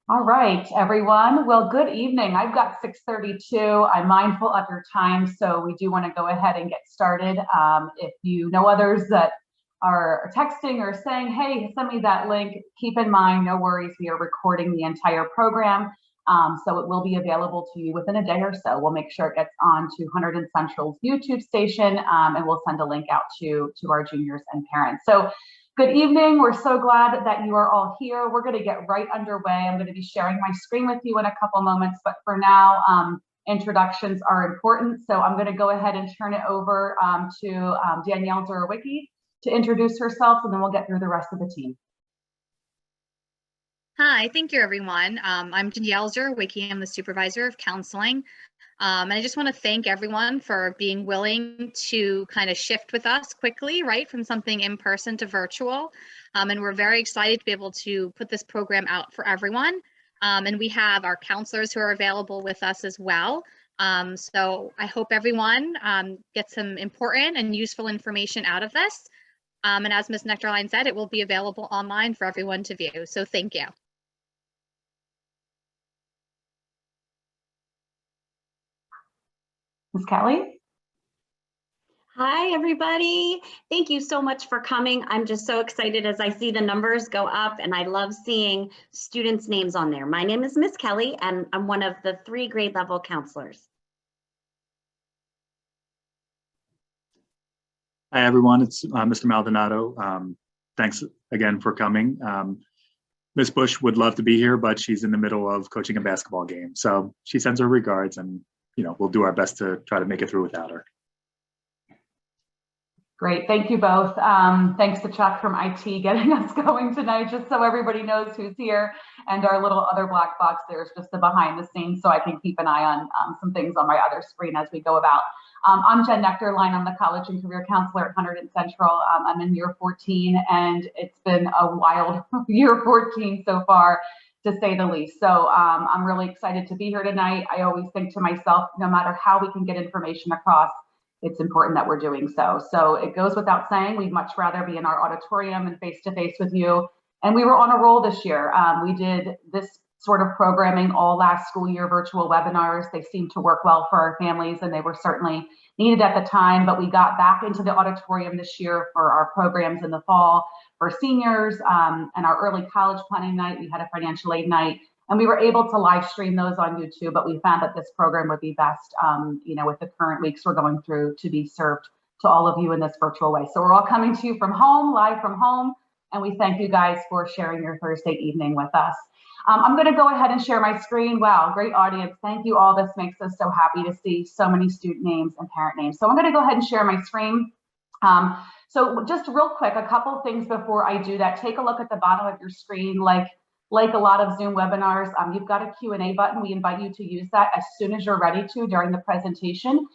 All right, everyone. Well, good evening. I've got 6:32. I'm mindful of your time, so we do want to go ahead and get started. If you know others that are texting or saying, hey, send me that link, keep in mind, no worries, we are recording the entire program. So it will be available to you within a day or so. We'll make sure it gets on to Hunterdon Central's YouTube station, and we'll send a link out to our juniors and parents. So good evening. We're so glad that you are all here. We're going to get right underway. I'm going to be sharing my screen with you in a couple moments, but for now, introductions are important. So I'm going to go ahead and turn it over to Danielle Zorowicki to introduce herself, and then we'll get through the rest of the team. Hi, thank you, everyone. I'm Danielle Zorowicki. I'm the supervisor of counseling. And I just want to thank everyone for being willing to kind of shift with us quickly, right, from something in person to virtual. And we're very excited to be able to put this program out for everyone. And we have our counselors who are available with us as well. So I hope everyone gets some important and useful information out of this. And as Ms. Nectarline said, it will be available online for everyone to view. So thank you. Ms. Kelly? Hi, everybody. Thank you so much for coming. I'm just so excited as I see the numbers go up, and I love seeing students' names on there. My name is Miss Kelly, and I'm one of the 3 grade level counselors. Hi, everyone. It's Mr. Maldonado. Thanks again for coming. Ms. Bush would love to be here, but she's in the middle of coaching a basketball game. So she sends her regards, and we'll do our best to try to make it through without her. Great, thank you both. Thanks to Chuck from IT getting us going tonight, just so everybody knows who's here. And our little other black box there is just the behind the scenes, so I can keep an eye on some things on my other screen as we go about. I'm Jen Nectarline. I'm the college and career counselor at Hunterdon Central. I'm in year 14, and it's been a wild year 14 so far, to say the least. So I'm really excited to be here tonight. I always think to myself, no matter how we can get information across, it's important that we're doing so. So it goes without saying, we'd much rather be in our auditorium and face-to-face with you. And we were on a roll this year. We did this sort of programming all last school year, virtual webinars. They seemed to work well for our families, and they were certainly needed at the time, but we got back into the auditorium this year for our programs in the fall for seniors and our early college planning night. We had a financial aid night, and we were able to live stream those on YouTube, but we found that this program would be best, with the current weeks we're going through, to be served to all of you in this virtual way. So we're all coming to you from home, live from home, and we thank you guys for sharing your Thursday evening with us. I'm going to go ahead and share my screen. Wow, great audience. Thank you all. This makes us so happy to see so many student names and parent names. So I'm going to go ahead and share my screen. So just real quick, a couple things before I do that. Take a look at the bottom of your screen. Like a lot of Zoom webinars, you've got a Q&A button. We invite you to use that as soon as you're ready to during the presentation.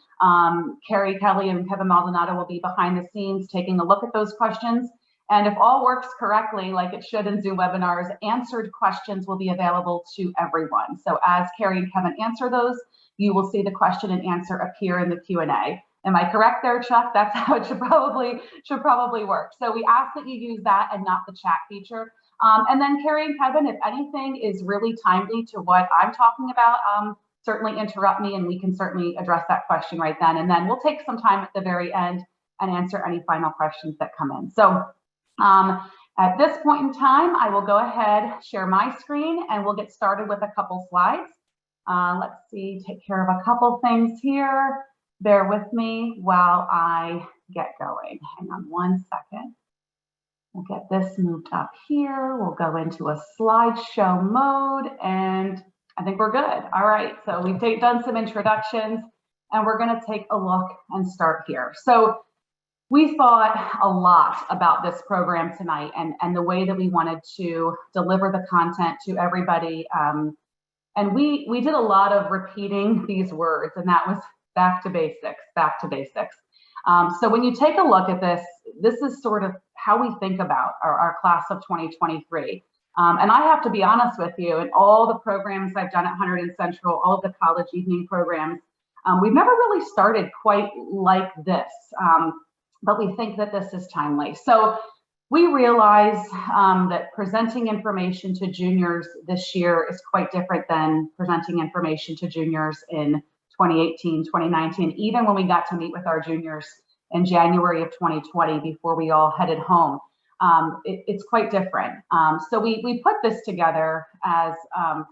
Carrie Kelly and Kevin Maldonado will be behind the scenes taking a look at those questions. And if all works correctly, like it should in Zoom webinars, answered questions will be available to everyone. So as Carrie and Kevin answer those, you will see the question and answer appear in the Q&A. Am I correct there, Chuck? That's how it should probably work. So we ask that you use that and not the chat feature. And then Carrie and Kevin, if anything is really timely to what I'm talking about, certainly interrupt me and we can certainly address that question right then. And then we'll take some time at the very end and answer any final questions that come in. So at this point in time, I will go ahead, share my screen, and we'll get started with a couple slides. Let's see, take care of a couple things here. Bear with me while I get going. Hang on one second. We'll get this moved up here. We'll go into a slideshow mode, and I think we're good. All right, so we've done some introductions, and we're going to take a look and start here. So we thought a lot about this program tonight and the way that we wanted to deliver the content to everybody. And we did a lot of repeating these words, and that was back to basics, back to basics. So when you take a look at this, this is sort of how we think about our class of 2023. And I have to be honest with you, in all the programs I've done at Hunterdon Central, all of the college evening programs, we've never really started quite like this. But we think that this is timely. So We realize that presenting information to juniors this year is quite different than presenting information to juniors in 2018, 2019, even when we got to meet with our juniors in January of 2020 before we all headed home. It's quite different. So we put this together as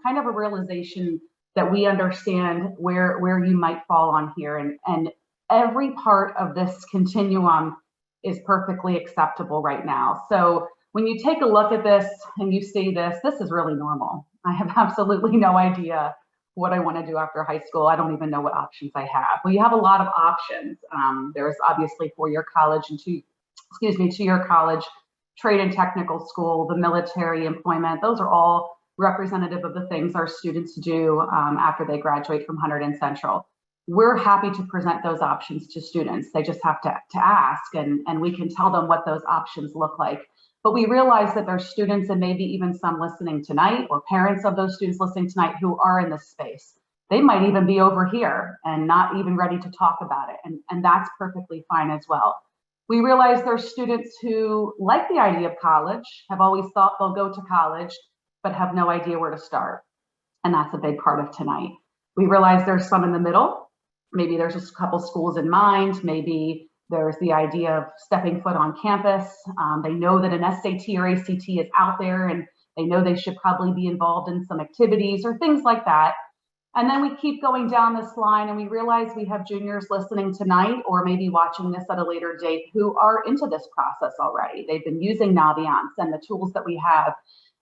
kind of a realization that we understand where you might fall on here, and every part of this continuum is perfectly acceptable right now. So when you take a look at this and you see this is really normal. I have absolutely no idea what I want to do after high school. I don't even know what options I have. Well, you have a lot of options. There's obviously four-year college and two-year college, trade and technical school, the military, employment. Those are all representative of the things our students do after they graduate from Hunterdon Central. We're happy to present those options to students. They just have to ask, and we can tell them what those options look like. But we realize that there's students, and maybe even some listening tonight, or parents of those students listening tonight, who are in this space. They might even be over here and not even ready to talk about it, and that's perfectly fine as well. We realize there's students who like the idea of college, have always thought they'll go to college, but have no idea where to start. And that's a big part of tonight. We realize there's some in the middle. Maybe there's just a couple schools in mind. Maybe there's the idea of stepping foot on campus. They know that an SAT or ACT is out there, and they know they should probably be involved in some activities or things like that. And then we keep going down this line, and we realize we have juniors listening tonight, or maybe watching this at a later date, who are into this process already. They've been using Naviance and the tools that we have.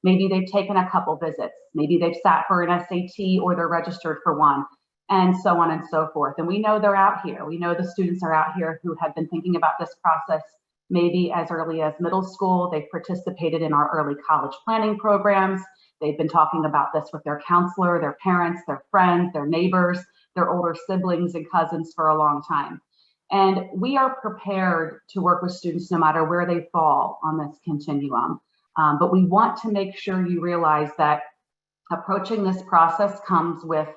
Maybe they've taken a couple visits. Maybe they've sat for an SAT, or they're registered for one, and so on and so forth. And we know they're out here. We know the students are out here who have been thinking about this process maybe as early as middle school. They've participated in our early college planning programs. They've been talking about this with their counselor, their parents, their friends, their neighbors, their older siblings and cousins for a long time. And we are prepared to work with students no matter where they fall on this continuum. But we want to make sure you realize that approaching this process comes with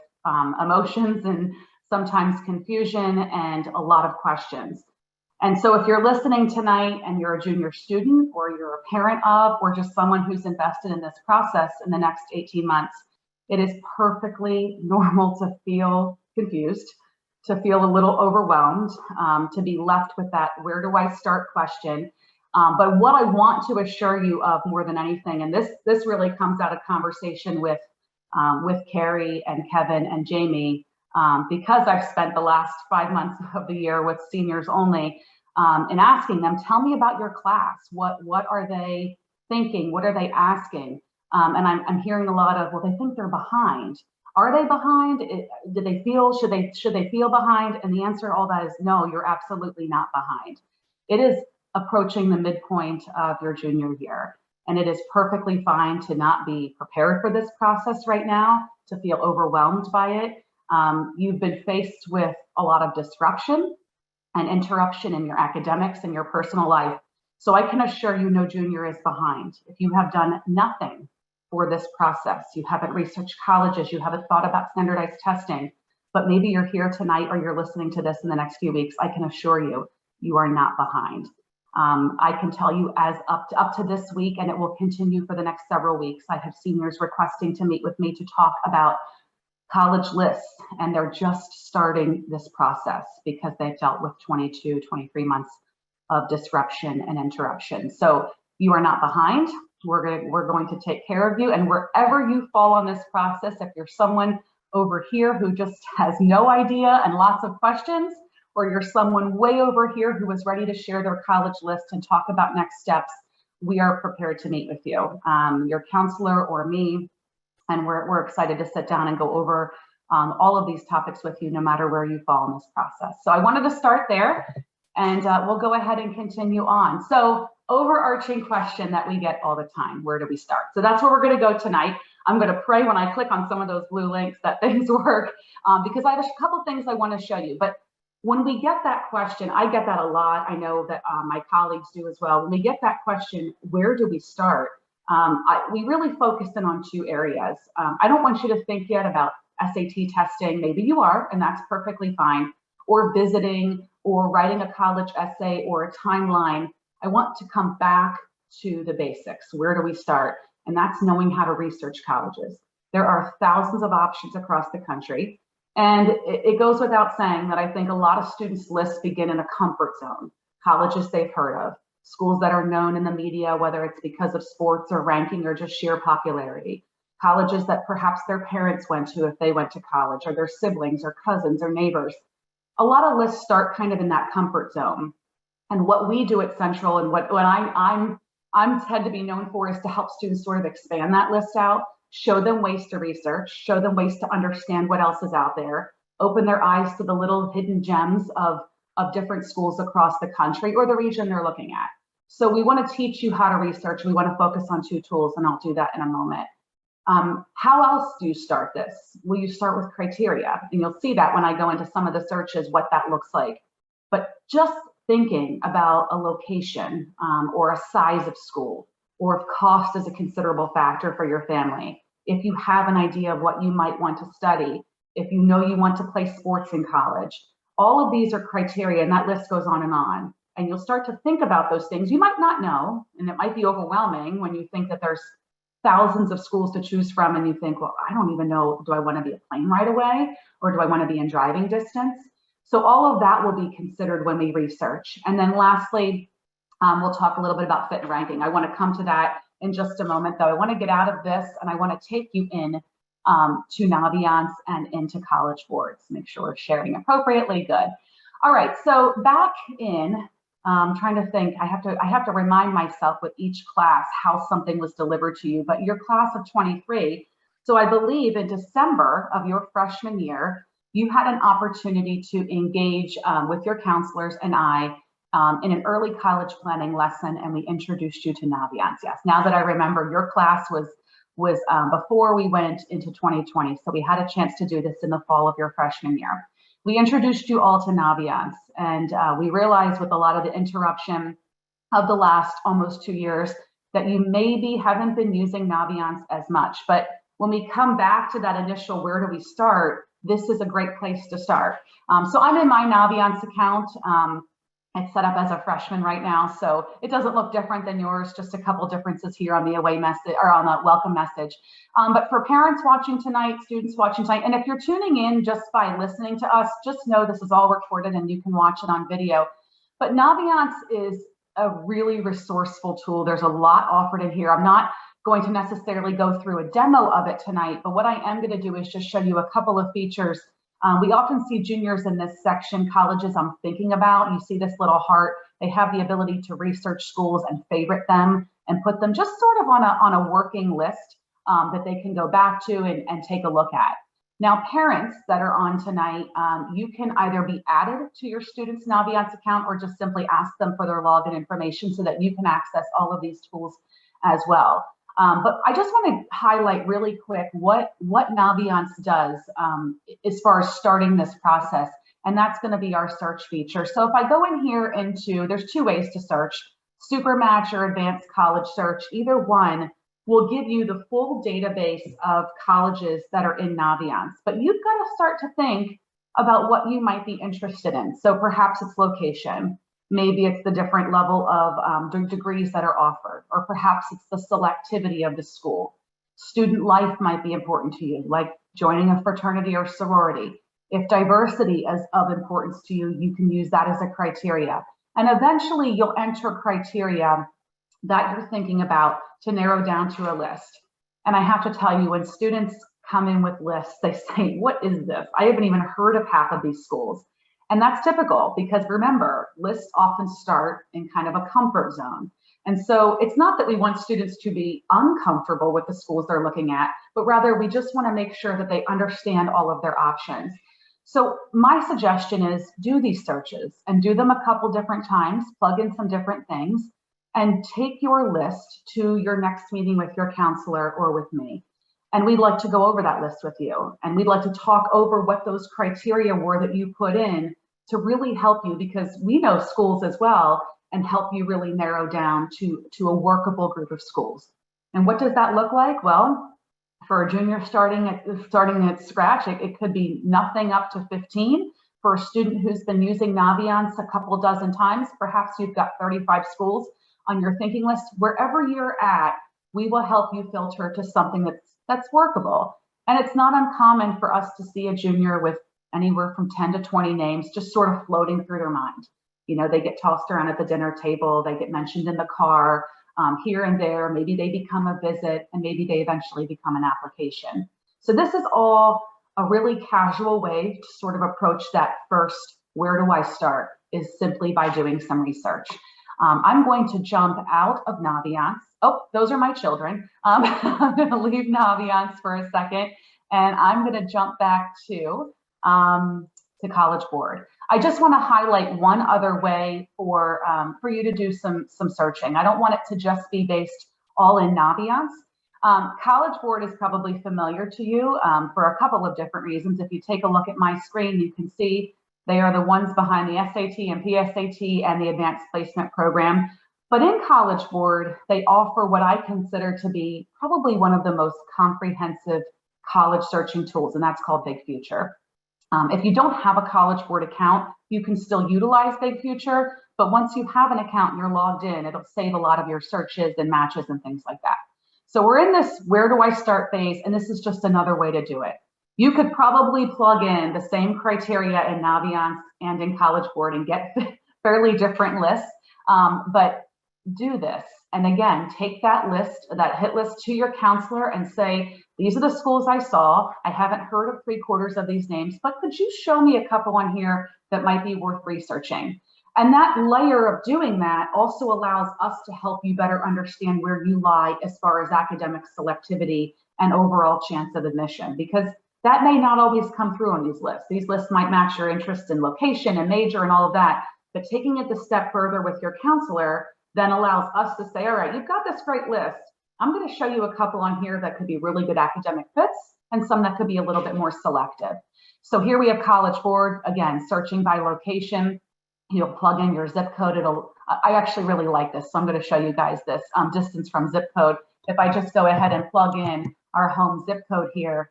emotions and sometimes confusion and a lot of questions. And so if you're listening tonight and you're a junior student, or you're a parent of, or just someone who's invested in this process in the next 18 months, it is perfectly normal to feel confused, to feel a little overwhelmed, to be left with that "where do I start" question. But what I want to assure you of more than anything, and this really comes out of conversation with Carrie and Kevin and Jamie, because I've spent the last 5 months of the year with seniors only, and asking them, tell me about your class. What are they thinking? What are they asking? And I'm hearing a lot of, well, they think they're behind. Are they behind? Do they feel, should they feel behind? And the answer to all that is no, you're absolutely not behind. It is approaching the midpoint of your junior year. And it is perfectly fine to not be prepared for this process right now, to feel overwhelmed by it. You've been faced with a lot of disruption and interruption in your academics and your personal life. So I can assure you no junior is behind. If you have done nothing for this process, you haven't researched colleges, you haven't thought about standardized testing, but maybe you're here tonight or you're listening to this in the next few weeks, I can assure you, you are not behind. I can tell you as up to this week, and it will continue for the next several weeks, I have seniors requesting to meet with me to talk about college lists, and they're just starting this process because they've dealt with 22, 23 months of disruption and interruption. So you are not behind. We're going to take care of you, and wherever you fall on this process, if you're someone over here who just has no idea and lots of questions, or you're someone way over here who is ready to share their college list and talk about next steps, we are prepared to meet with you, your counselor or me, and we're excited to sit down and go over all of these topics with you, no matter where you fall in this process. So I wanted to start there, and we'll go ahead and continue on. So overarching question that we get all the time, where do we start? So that's where we're going to go tonight. I'm going to pray when I click on some of those blue links that things work, because I have a couple things I want to show you. But when we get that question, I get that a lot. I know that my colleagues do as well. When we get that question, where do we start? We really focus in on two areas. I don't want you to think yet about SAT testing. Maybe you are, and that's perfectly fine. Or visiting, or writing a college essay, or a timeline. I want to come back to the basics. Where do we start? And that's knowing how to research colleges. There are thousands of options across the country. And it goes without saying that I think a lot of students' lists begin in a comfort zone. Colleges they've heard of, schools that are known in the media, whether it's because of sports or ranking or just sheer popularity. Colleges that perhaps their parents went to if they went to college, or their siblings or cousins or neighbors. A lot of lists start kind of in that comfort zone. And what we do at Central, and what I'm tend to be known for, is to help students sort of expand that list out, show them ways to research, show them ways to understand what else is out there, open their eyes to the little hidden gems of different schools across the country or the region they're looking at. So we want to teach you how to research. We want to focus on 2 tools, and I'll do that in a moment. How else do you start this? Well, you start with criteria, and you'll see that when I go into some of the searches, what that looks like. But just thinking about a location or a size of school, or if cost is a considerable factor for your family, if you have an idea of what you might want to study, if you know you want to play sports in college, all of these are criteria, and that list goes on. And you'll start to think about those things. You might not know, and it might be overwhelming when you think that there's thousands of schools to choose from, and you think, well, I don't even know, do I want to be a plane right away, or do I want to be in driving distance? So all of that will be considered when we research. And then lastly, we'll talk a little bit about fit and ranking. I want to come to that in just a moment, though. I want to get out of this, and I want to take you in to Naviance and into College Boards. Make sure we're sharing appropriately. Good. All right, so back in, trying to think, I have to remind myself with each class how something was delivered to you, but your class of 23, so I believe in December of your freshman year, you had an opportunity to engage with your counselors and I in an early college planning lesson, and we introduced you to Naviance. Yes, now that I remember, your class was before we went into 2020, so we had a chance to do this in the fall of your freshman year. We introduced you all to Naviance, and we realized with a lot of the interruption of the last almost 2 years that you maybe haven't been using Naviance as much. But when we come back to that initial where do we start, this is a great place to start. So I'm in my Naviance account. It's set up as a freshman right now, so it doesn't look different than yours, just a couple differences here on the away message or on the welcome message. But for parents watching tonight, students watching tonight, and if you're tuning in just by listening to us, just know this is all recorded and you can watch it on video. But Naviance is a really resourceful tool. There's a lot offered in here. I'm not going to necessarily go through a demo of it tonight, but what I am going to do is just show you a couple of features. We often see juniors in this section, colleges I'm thinking about. You see this little heart. They have the ability to research schools and favorite them and put them just sort of on a working list that they can go back to and take a look at. Now, parents that are on tonight, you can either be added to your student's Naviance account or just simply ask them for their login information so that you can access all of these tools as well. But I just want to highlight really quick what Naviance does as far as starting this process, and that's going to be our search feature. So if I go in here into, there's 2 ways to search, Supermatch or Advanced College Search. Either one will give you the full database of colleges that are in Naviance, but you've got to start to think about what you might be interested in. So perhaps it's location. Maybe it's the different level of degrees that are offered, or perhaps it's the selectivity of the school. Student life might be important to you, like joining a fraternity or sorority. If diversity is of importance to you, you can use that as a criteria. And eventually you'll enter criteria that you're thinking about to narrow down to a list. And I have to tell you, when students come in with lists, they say, what is this? I haven't even heard of half of these schools. And that's typical because remember, lists often start in kind of a comfort zone. And so it's not that we want students to be uncomfortable with the schools they're looking at, but rather we just want to make sure that they understand all of their options. So my suggestion is do these searches and do them a couple different times, plug in some different things, and take your list to your next meeting with your counselor or with me. And we'd like to go over that list with you. And we'd like to talk over what those criteria were that you put in to really help you, because we know schools as well, and help you really narrow down to a workable group of schools. And what does that look like? Well, for a junior starting at scratch, it could be nothing up to 15. For a student who's been using Naviance a couple dozen times, perhaps you've got 35 schools. on your thinking list, wherever you're at, we will help you filter to something that's workable. And it's not uncommon for us to see a junior with anywhere from 10 to 20 names just sort of floating through their mind. You know, they get tossed around at the dinner table, they get mentioned in the car, here and there, maybe they become a visit, and maybe they eventually become an application. So this is all a really casual way to sort of approach that first, where do I start, is simply by doing some research. I'm going to jump out of Naviance. Oh, those are my children. I'm going to leave Naviance for a second, and I'm going to jump back to College Board. I just want to highlight one other way for you to do some searching. I don't want it to just be based all in Naviance. College Board is probably familiar to you for a couple of different reasons. If you take a look at my screen, you can see they are the ones behind the SAT and PSAT and the Advanced Placement Program. But in College Board, they offer what I consider to be probably one of the most comprehensive college searching tools, and that's called Big Future. If you don't have a College Board account, you can still utilize Big Future, but once you have an account and you're logged in, it'll save a lot of your searches and matches and things like that. So we're in this where do I start phase, and this is just another way to do it. You could probably plug in the same criteria in Naviance and in College Board and get fairly different lists, but do this. And again, take that list, that hit list to your counselor and say, these are the schools I saw. I haven't heard of 3/4 of these names, but could you show me a couple on here that might be worth researching? And that layer of doing that also allows us to help you better understand where you lie as far as academic selectivity and overall chance of admission, because that may not always come through on these lists. These lists might match your interest in location and major and all of that, but taking it the step further with your counselor then allows us to say, all right, you've got this great list. I'm going to show you a couple on here that could be really good academic fits and some that could be a little bit more selective. So here we have College Board, again, searching by location. You'll plug in your zip code. I actually really like this, so I'm going to show you guys this distance from zip code. If I just go ahead and plug in our home zip code here,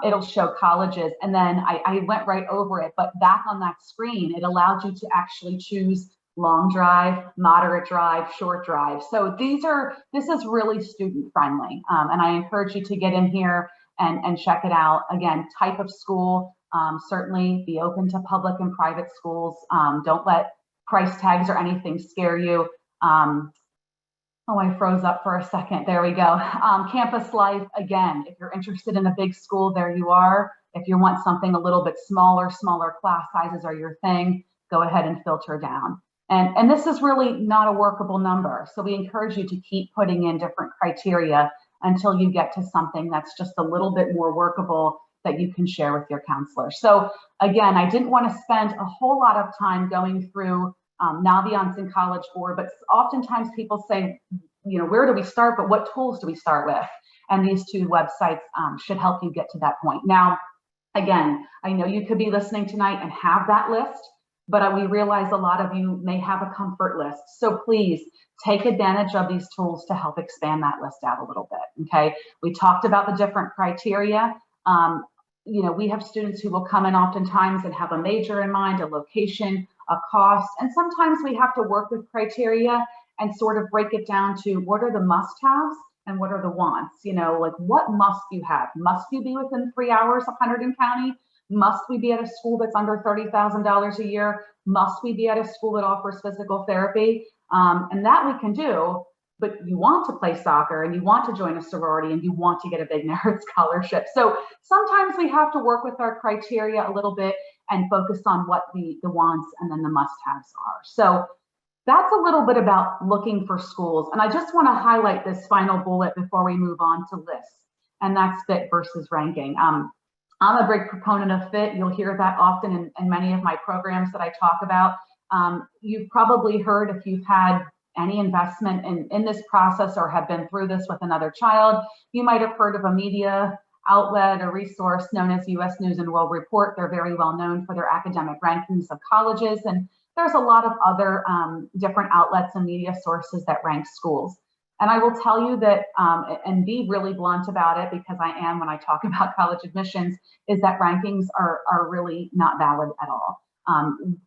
it'll show colleges. And then I went right over it, but back on that screen, it allowed you to actually choose long drive, moderate drive, short drive. So this is really student friendly. And I encourage you to get in here and check it out. Again, type of school, certainly be open to public and private schools. Don't let price tags or anything scare you. Oh, I froze up for a second. There we go. Campus life, again, if you're interested in a big school, there you are. If you want something a little bit smaller class sizes are your thing, go ahead and filter down. And this is really not a workable number. So we encourage you to keep putting in different criteria until you get to something that's just a little bit more workable that you can share with your counselor. So again, I didn't want to spend a whole lot of time going through Naviance and College Board, but oftentimes people say, you know, where do we start, but what tools do we start with? And these two websites should help you get to that point. Now, again, I know you could be listening tonight and have that list, but we realize a lot of you may have a comfort list. So please take advantage of these tools to help expand that list out a little bit, okay? We talked about the different criteria. You know, we have students who will come in oftentimes and have a major in mind, a location, a cost, and sometimes we have to work with criteria and sort of break it down to what are the must-haves and what are the wants. You know, like what must you have? Must you be within 3 hours of Hunterdon County? Must we be at a school that's under $30,000 a year? Must we be at a school that offers physical therapy? And that we can do, but you want to play soccer and you want to join a sorority and you want to get a big merit scholarship. So sometimes we have to work with our criteria a little bit and focus on what the wants and then the must-haves are. So that's a little bit about looking for schools. And I just want to highlight this final bullet before we move on to lists, and that's fit versus ranking. I'm a big proponent of fit. You'll hear that often in many of my programs that I talk about. You've probably heard, if you've had any investment in this process or have been through this with another child, you might have heard of a media outlet or resource known as US News and World Report. They're very well known for their academic rankings of colleges. And there's a lot of other different outlets and media sources that rank schools. And I will tell you that, and be really blunt about it, because I am when I talk about college admissions, is that rankings are really not valid at all.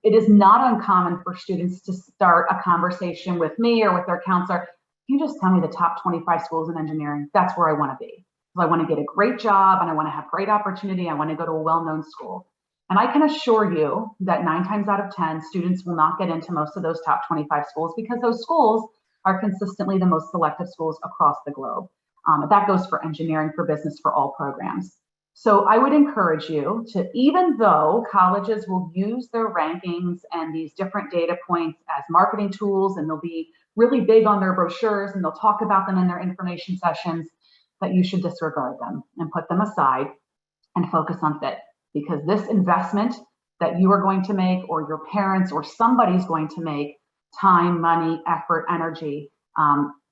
It is not uncommon for students to start a conversation with me or with their counselor. You just tell me the top 25 schools in engineering. That's where I want to be. So I want to get a great job and I want to have great opportunity. I want to go to a well-known school. And I can assure you that 9 times out of 10, students will not get into most of those top 25 schools, because those schools are consistently the most selective schools across the globe. That goes for engineering, for business, for all programs. So I would encourage you to, even though colleges will use their rankings and these different data points as marketing tools, and they'll be really big on their brochures and they'll talk about them in their information sessions, that you should disregard them and put them aside and focus on fit. Because this investment that you are going to make, or your parents or somebody's going to make, time, money, effort, energy,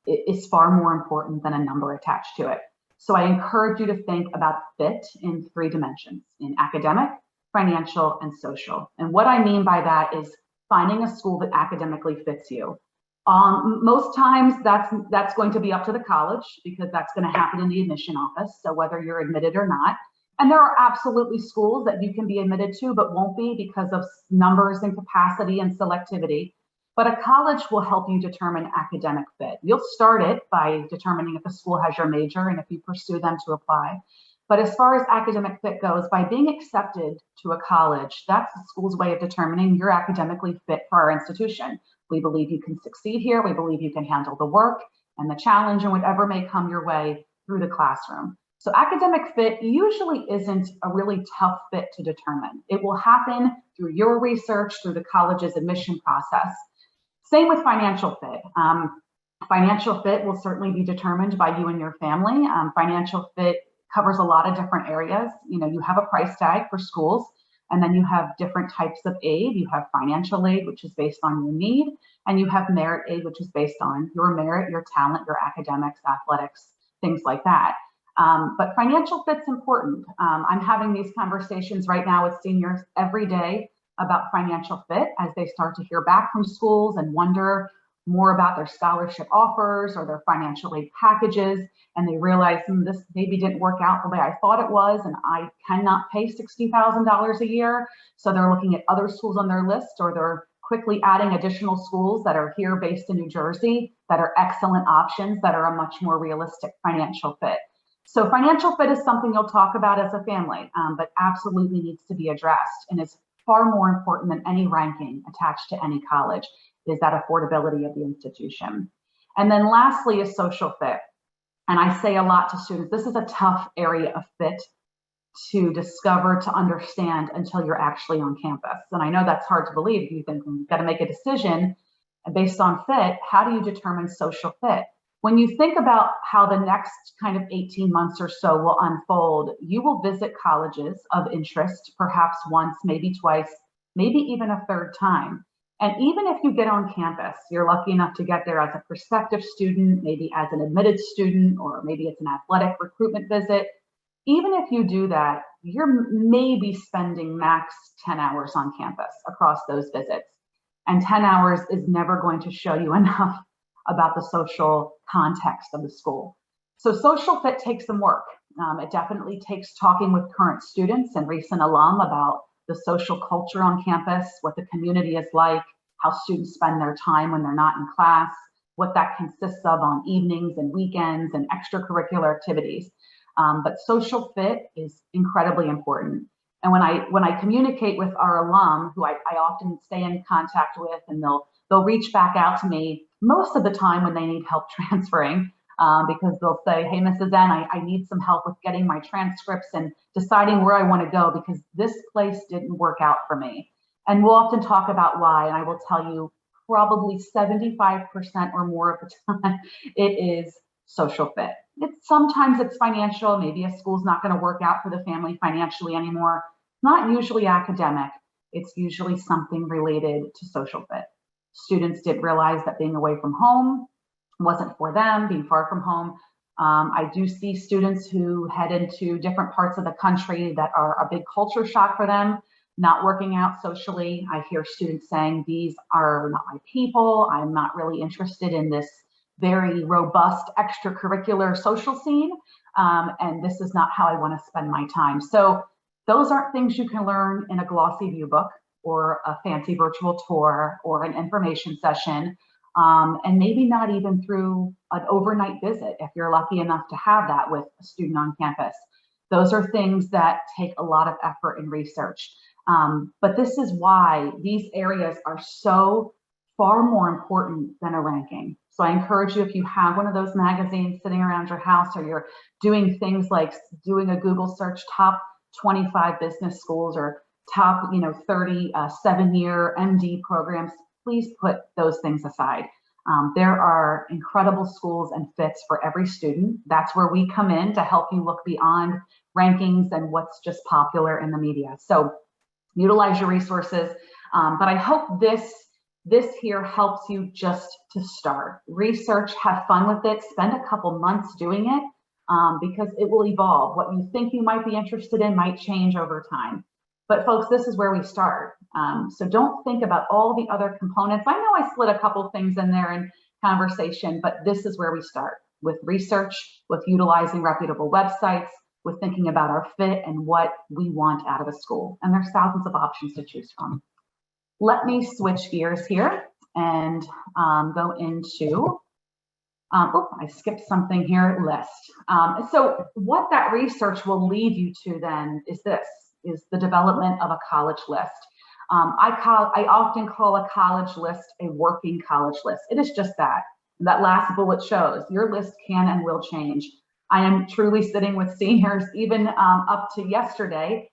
is far more important than a number attached to it. So I encourage you to think about fit in 3 dimensions: in academic, financial, and social. And what I mean by that is finding a school that academically fits you. Most times that's going to be up to the college, because that's going to happen in the admission office. So whether you're admitted or not. And there are absolutely schools that you can be admitted to, but won't be because of numbers and capacity and selectivity. But a college will help you determine academic fit. You'll start it by determining if a school has your major and if you pursue them to apply. But as far as academic fit goes, by being accepted to a college, that's the school's way of determining you're academically fit for our institution. We believe you can succeed here. We believe you can handle the work and the challenge and whatever may come your way through the classroom. So academic fit usually isn't a really tough fit to determine. It will happen through your research, through the college's admission process. Same with financial fit. Financial fit will certainly be determined by you and your family. Financial fit covers a lot of different areas. You know, you have a price tag for schools, and then you have different types of aid. You have financial aid, which is based on your need, and you have merit aid, which is based on your merit, your talent, your academics, athletics, things like that. But financial fit's important. I'm having these conversations right now with seniors every day about financial fit, as they start to hear back from schools and wonder more about their scholarship offers or their financial aid packages. And they realize this maybe didn't work out the way I thought it was, and I cannot pay $60,000 a year. So they're looking at other schools on their list, or they're quickly adding additional schools that are here based in New Jersey that are excellent options, that are a much more realistic financial fit. So financial fit is something you'll talk about as a family, but absolutely needs to be addressed, and is far more important than any ranking attached to any college, is that affordability of the institution. And then lastly is social fit. And I say a lot to students, this is a tough area of fit to discover, to understand, until you're actually on campus. And I know that's hard to believe. You think you've got to make a decision based on fit. How do you determine social fit? When you think about how the next kind of 18 months or so will unfold, you will visit colleges of interest, perhaps once, maybe twice, maybe even a third time. And even if you get on campus, you're lucky enough to get there as a prospective student, maybe as an admitted student, or maybe it's an athletic recruitment visit. Even if you do that, you're maybe spending max 10 hours on campus across those visits. And 10 hours is never going to show you enough about the social context of the school. So social fit takes some work. It definitely takes talking with current students and recent alum about the social culture on campus, what the community is like, how students spend their time when they're not in class, what that consists of on evenings and weekends and extracurricular activities. But social fit is incredibly important. And when I communicate with our alum, who I often stay in contact with, and they'll reach back out to me most of the time when they need help transferring, because they'll say, hey, Mrs. N, I need some help with getting my transcripts and deciding where I want to go, because this place didn't work out for me. And we'll often talk about why, and I will tell you probably 75% or more of the time, it is social fit. Sometimes it's financial. Maybe a school's not going to work out for the family financially anymore. Not usually academic. It's usually something related to social fit. Students didn't realize that being away from home wasn't for them, being far from home. I do see students who head into different parts of the country that are a big culture shock for them, not working out socially. I hear students saying, these are not my people. I'm not really interested in this very robust extracurricular social scene. And this is not how I want to spend my time. So those aren't things you can learn in a glossy view book or a fancy virtual tour or an information session. And maybe not even through an overnight visit, if you're lucky enough to have that with a student on campus. Those are things that take a lot of effort and research. But this is why these areas are so far more important than a ranking. So I encourage you, if you have one of those magazines sitting around your house, or you're doing things like doing a Google search, top 25 business schools or top 30 7-year MD programs, please put those things aside. There are incredible schools and fits for every student. That's where we come in to help you look beyond rankings and what's just popular in the media. So utilize your resources. But I hope this here helps you just to start. Research, have fun with it, spend a couple months doing it, because it will evolve. What you think you might be interested in might change over time. But folks, this is where we start. So don't think about all the other components. I know I slid a couple things in there in conversation, but this is where we start with research, with utilizing reputable websites, with thinking about our fit and what we want out of a school. And there's thousands of options to choose from. Let me switch gears here and go into, I skipped something here, list. So what that research will lead you to then is this, is the development of a college list. I often call a college list a working college list. It is just that. That last bullet shows your list can and will change. I am truly sitting with seniors, even up to yesterday,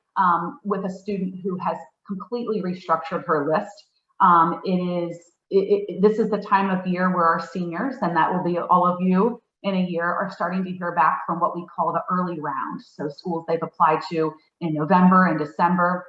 with a student who has completely restructured her list. This is the time of year where our seniors, and that will be all of you in a year, are starting to hear back from what we call the early round. So schools they've applied to in November and December,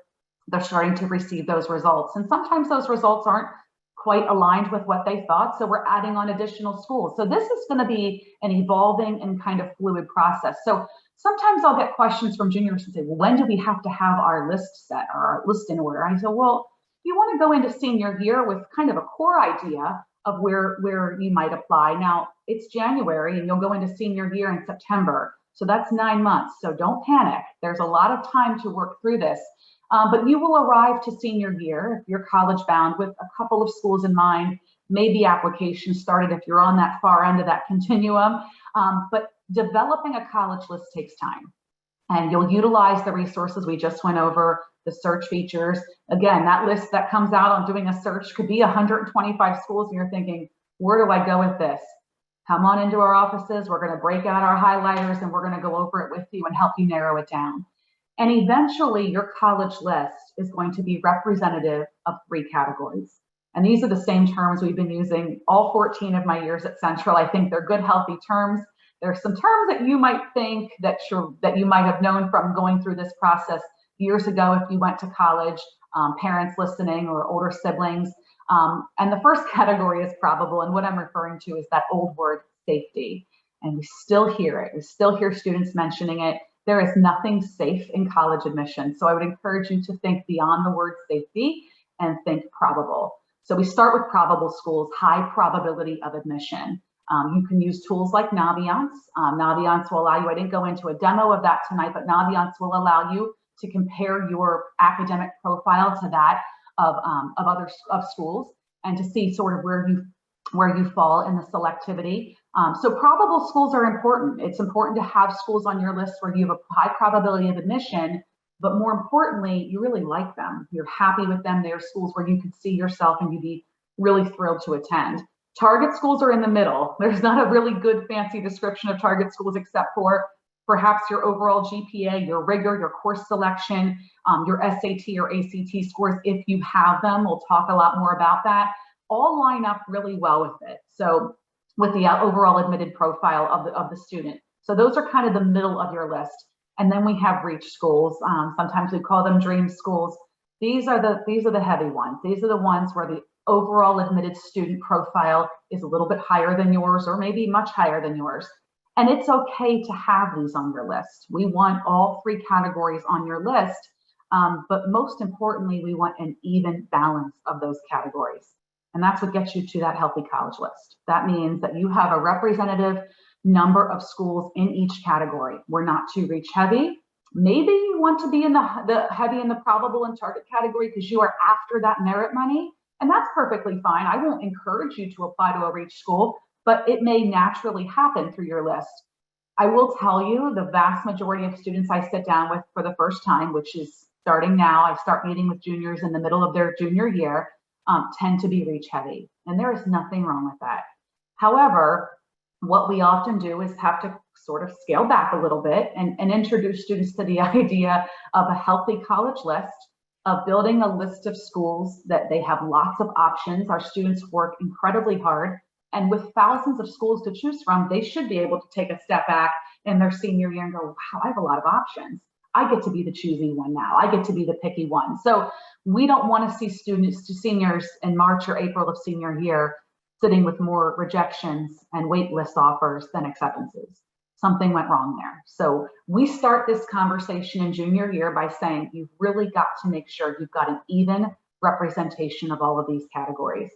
they're starting to receive those results. And sometimes those results aren't quite aligned with what they thought. So we're adding on additional schools. So this is going to be an evolving and kind of fluid process. So sometimes I'll get questions from juniors and say, well, when do we have to have our list set or our list in order? I say, well, you want to go into senior year with kind of a core idea of where you might apply. Now it's January and you'll go into senior year in September. So that's 9 months. So don't panic. There's a lot of time to work through this. But you will arrive to senior year if you're college bound with a couple of schools in mind, maybe applications started if you're on that far end of that continuum. But developing a college list takes time. And you'll utilize the resources we just went over, the search features. Again, that list that comes out on doing a search could be 125 schools, and you're thinking, where do I go with this? Come on into our offices. We're going to break out our highlighters and we're going to go over it with you and help you narrow it down. And eventually your college list is going to be representative of 3 categories. And these are the same terms we've been using all 14 of my years at Central. I think they're good, healthy terms. There's some terms that you might think that you might have known from going through this process years ago if you went to college, parents listening or older siblings. And the first category is probable. And what I'm referring to is that old word, safety. And we still hear it. We still hear students mentioning it. There is nothing safe in college admission. So I would encourage you to think beyond the word safety and think probable. So we start with probable schools, high probability of admission. You can use tools like Naviance. Naviance will allow you, I didn't go into a demo of that tonight, but Naviance will allow you to compare your academic profile to that of schools and to see sort of where you fall in the selectivity. So probable schools are important. It's important to have schools on your list where you have a high probability of admission, but more importantly, you really like them. You're happy with them. They're schools where you could see yourself and you'd be really thrilled to attend. Target schools are in the middle. There's not a really good fancy description of target schools except for perhaps your overall GPA, your rigor, your course selection, your SAT or ACT scores, if you have them. We'll talk a lot more about that. All line up really well with it. So with the overall admitted profile of the student. So those are kind of the middle of your list. And then we have reach schools. Sometimes we call them dream schools. These are the heavy ones. These are the ones where the overall admitted student profile is a little bit higher than yours or maybe much higher than yours. And it's okay to have these on your list. We want all 3 categories on your list, but most importantly, we want an even balance of those categories. And that's what gets you to that healthy college list. That means that you have a representative number of schools in each category. We're not too reach heavy. Maybe you want to be in the heavy and the probable and target category because you are after that merit money. And that's perfectly fine. I won't encourage you to apply to a reach school, but it may naturally happen through your list. I will tell you, the vast majority of students I sit down with for the first time, which is starting now, I start meeting with juniors in the middle of their junior year, tend to be reach heavy. And there is nothing wrong with that. However, what we often do is have to sort of scale back a little bit and introduce students to the idea of a healthy college list, of building a list of schools that they have lots of options. Our students work incredibly hard, and with thousands of schools to choose from, they should be able to take a step back in their senior year and go, wow, I have a lot of options. I get to be the choosy one now. I get to be the picky one. So we don't want to see seniors in March or April of senior year sitting with more rejections and wait list offers than acceptances. Something went wrong there. So we start this conversation in junior year by saying, you've really got to make sure you've got an even representation of all of these categories.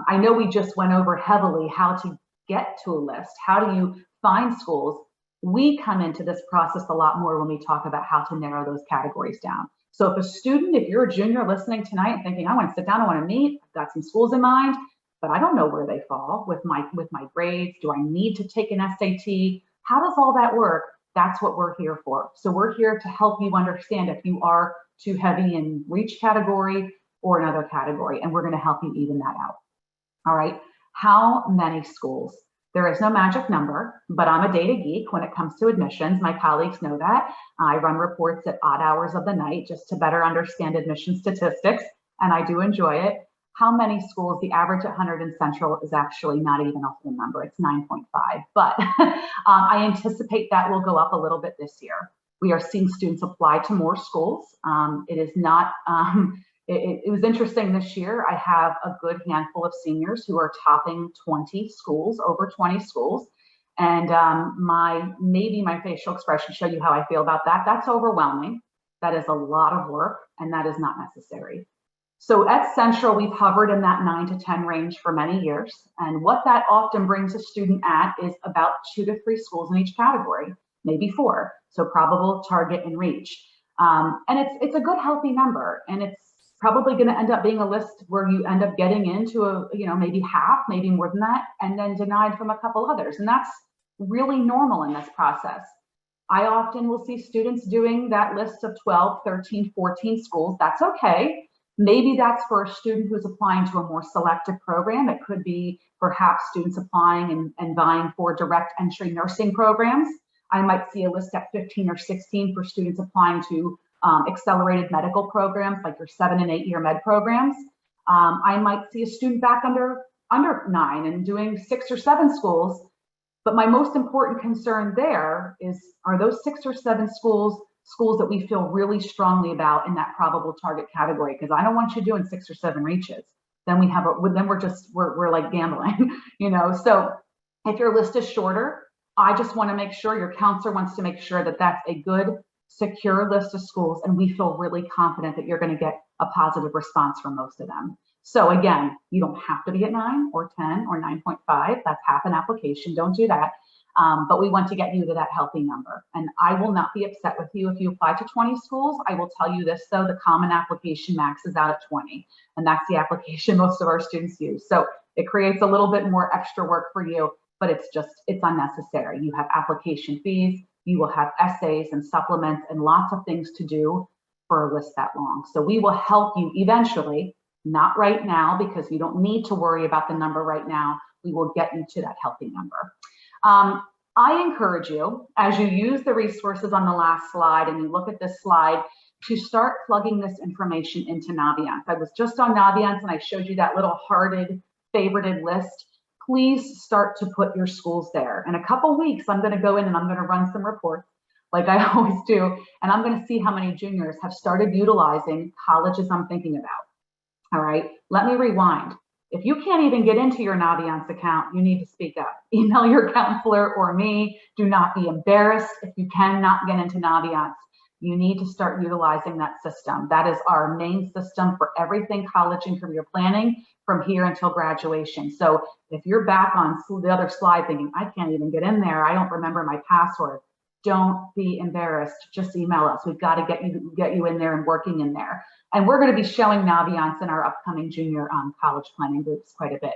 I know we just went over heavily how to get to a list. How do you find schools? We come into this process a lot more when we talk about how to narrow those categories down. So if you're a junior listening tonight and thinking, I want to sit down, I want to meet, I've got some schools in mind, but I don't know where they fall with my grades. Do I need to take an SAT? How does all that work? That's what we're here for. So we're here to help you understand if you are too heavy in reach category or another category, and we're going to help you even that out. All right, how many schools? There is no magic number, but I'm a data geek when it comes to admissions. My colleagues know that. I run reports at odd hours of the night just to better understand admission statistics, and I do enjoy it. How many schools? The average at Hunterdon Central is actually not even a whole number. It's 9.5, but I anticipate that will go up a little bit this year. We are seeing students apply to more schools. It is not, it was interesting this year. I have a good handful of seniors who are topping 20 schools, over 20 schools. And maybe my facial expression show you how I feel about that. That's overwhelming. That is a lot of work, and that is not necessary. So at Central, we've hovered in that 9 to 10 range for many years. And what that often brings a student at is about 2 to 3 schools in each category, maybe 4. So probable, target, and reach. And it's a good, healthy number. And it's probably going to end up being a list where you end up getting into maybe half, maybe more than that, and then denied from a couple others. And that's really normal in this process. I often will see students doing that list of 12, 13, 14 schools. That's okay. Maybe that's for a student who's applying to a more selective program. It could be perhaps students applying and vying for direct entry nursing programs. I might see a list at 15 or 16 for students applying to accelerated medical programs, like your 7 and 8 year med programs. I might see a student back under 9 and doing 6 or 7 schools. But my most important concern there is, are those 6 or 7 schools that we feel really strongly about in that probable target category? Because I don't want you doing 6 or 7 reaches. Then we're like gambling, So if your list is shorter, I just want to make sure your counselor wants to make sure that that's a good, secure list of schools, and we feel really confident that you're going to get a positive response from most of them. So again, you don't have to be at 9 or 10 or 9.5. That's half an application. Don't do that. But we want to get you to that healthy number. And I will not be upset with you if you apply to 20 schools. I will tell you this, though, the common application max is out at 20. And that's the application most of our students use. So it creates a little bit more extra work for you, but it's unnecessary. You have application fees, you will have essays and supplements and lots of things to do for a list that long. So we will help you eventually, not right now, because you don't need to worry about the number right now. We will get you to that healthy number. I encourage you, as you use the resources on the last slide and you look at this slide, to start plugging this information into Naviance. I was just on Naviance and I showed you that little hearted, favorited list. Please start to put your schools there. In a couple weeks, I'm going to go in and I'm going to run some reports like I always do. And I'm going to see how many juniors have started utilizing colleges I'm thinking about. All right, let me rewind. If you can't even get into your Naviance account, you need to speak up. Email your counselor or me. Do not be embarrassed if you cannot get into Naviance. You need to start utilizing that system. That is our main system for everything college and career planning from here until graduation. So if you're back on the other slide thinking, I can't even get in there, I don't remember my password, don't be embarrassed. Just email us. We've got to get you in there and working in there. And we're going to be showing Naviance in our upcoming junior college planning groups quite a bit.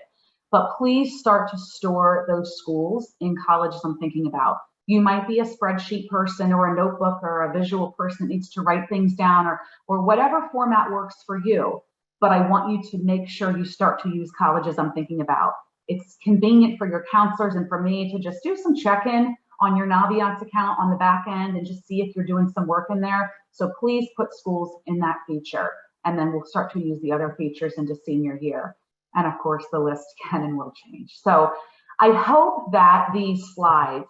But please start to store those schools in colleges I'm thinking about. You might be a spreadsheet person or a notebook or a visual person that needs to write things down or whatever format works for you. But I want you to make sure you start to use colleges I'm thinking about. It's convenient for your counselors and for me to just do some check-in on your Naviance account on the back end and just see if you're doing some work in there. So please put schools in that feature, and then we'll start to use the other features into senior year. And of course, the list can and will change. So I hope that these slides,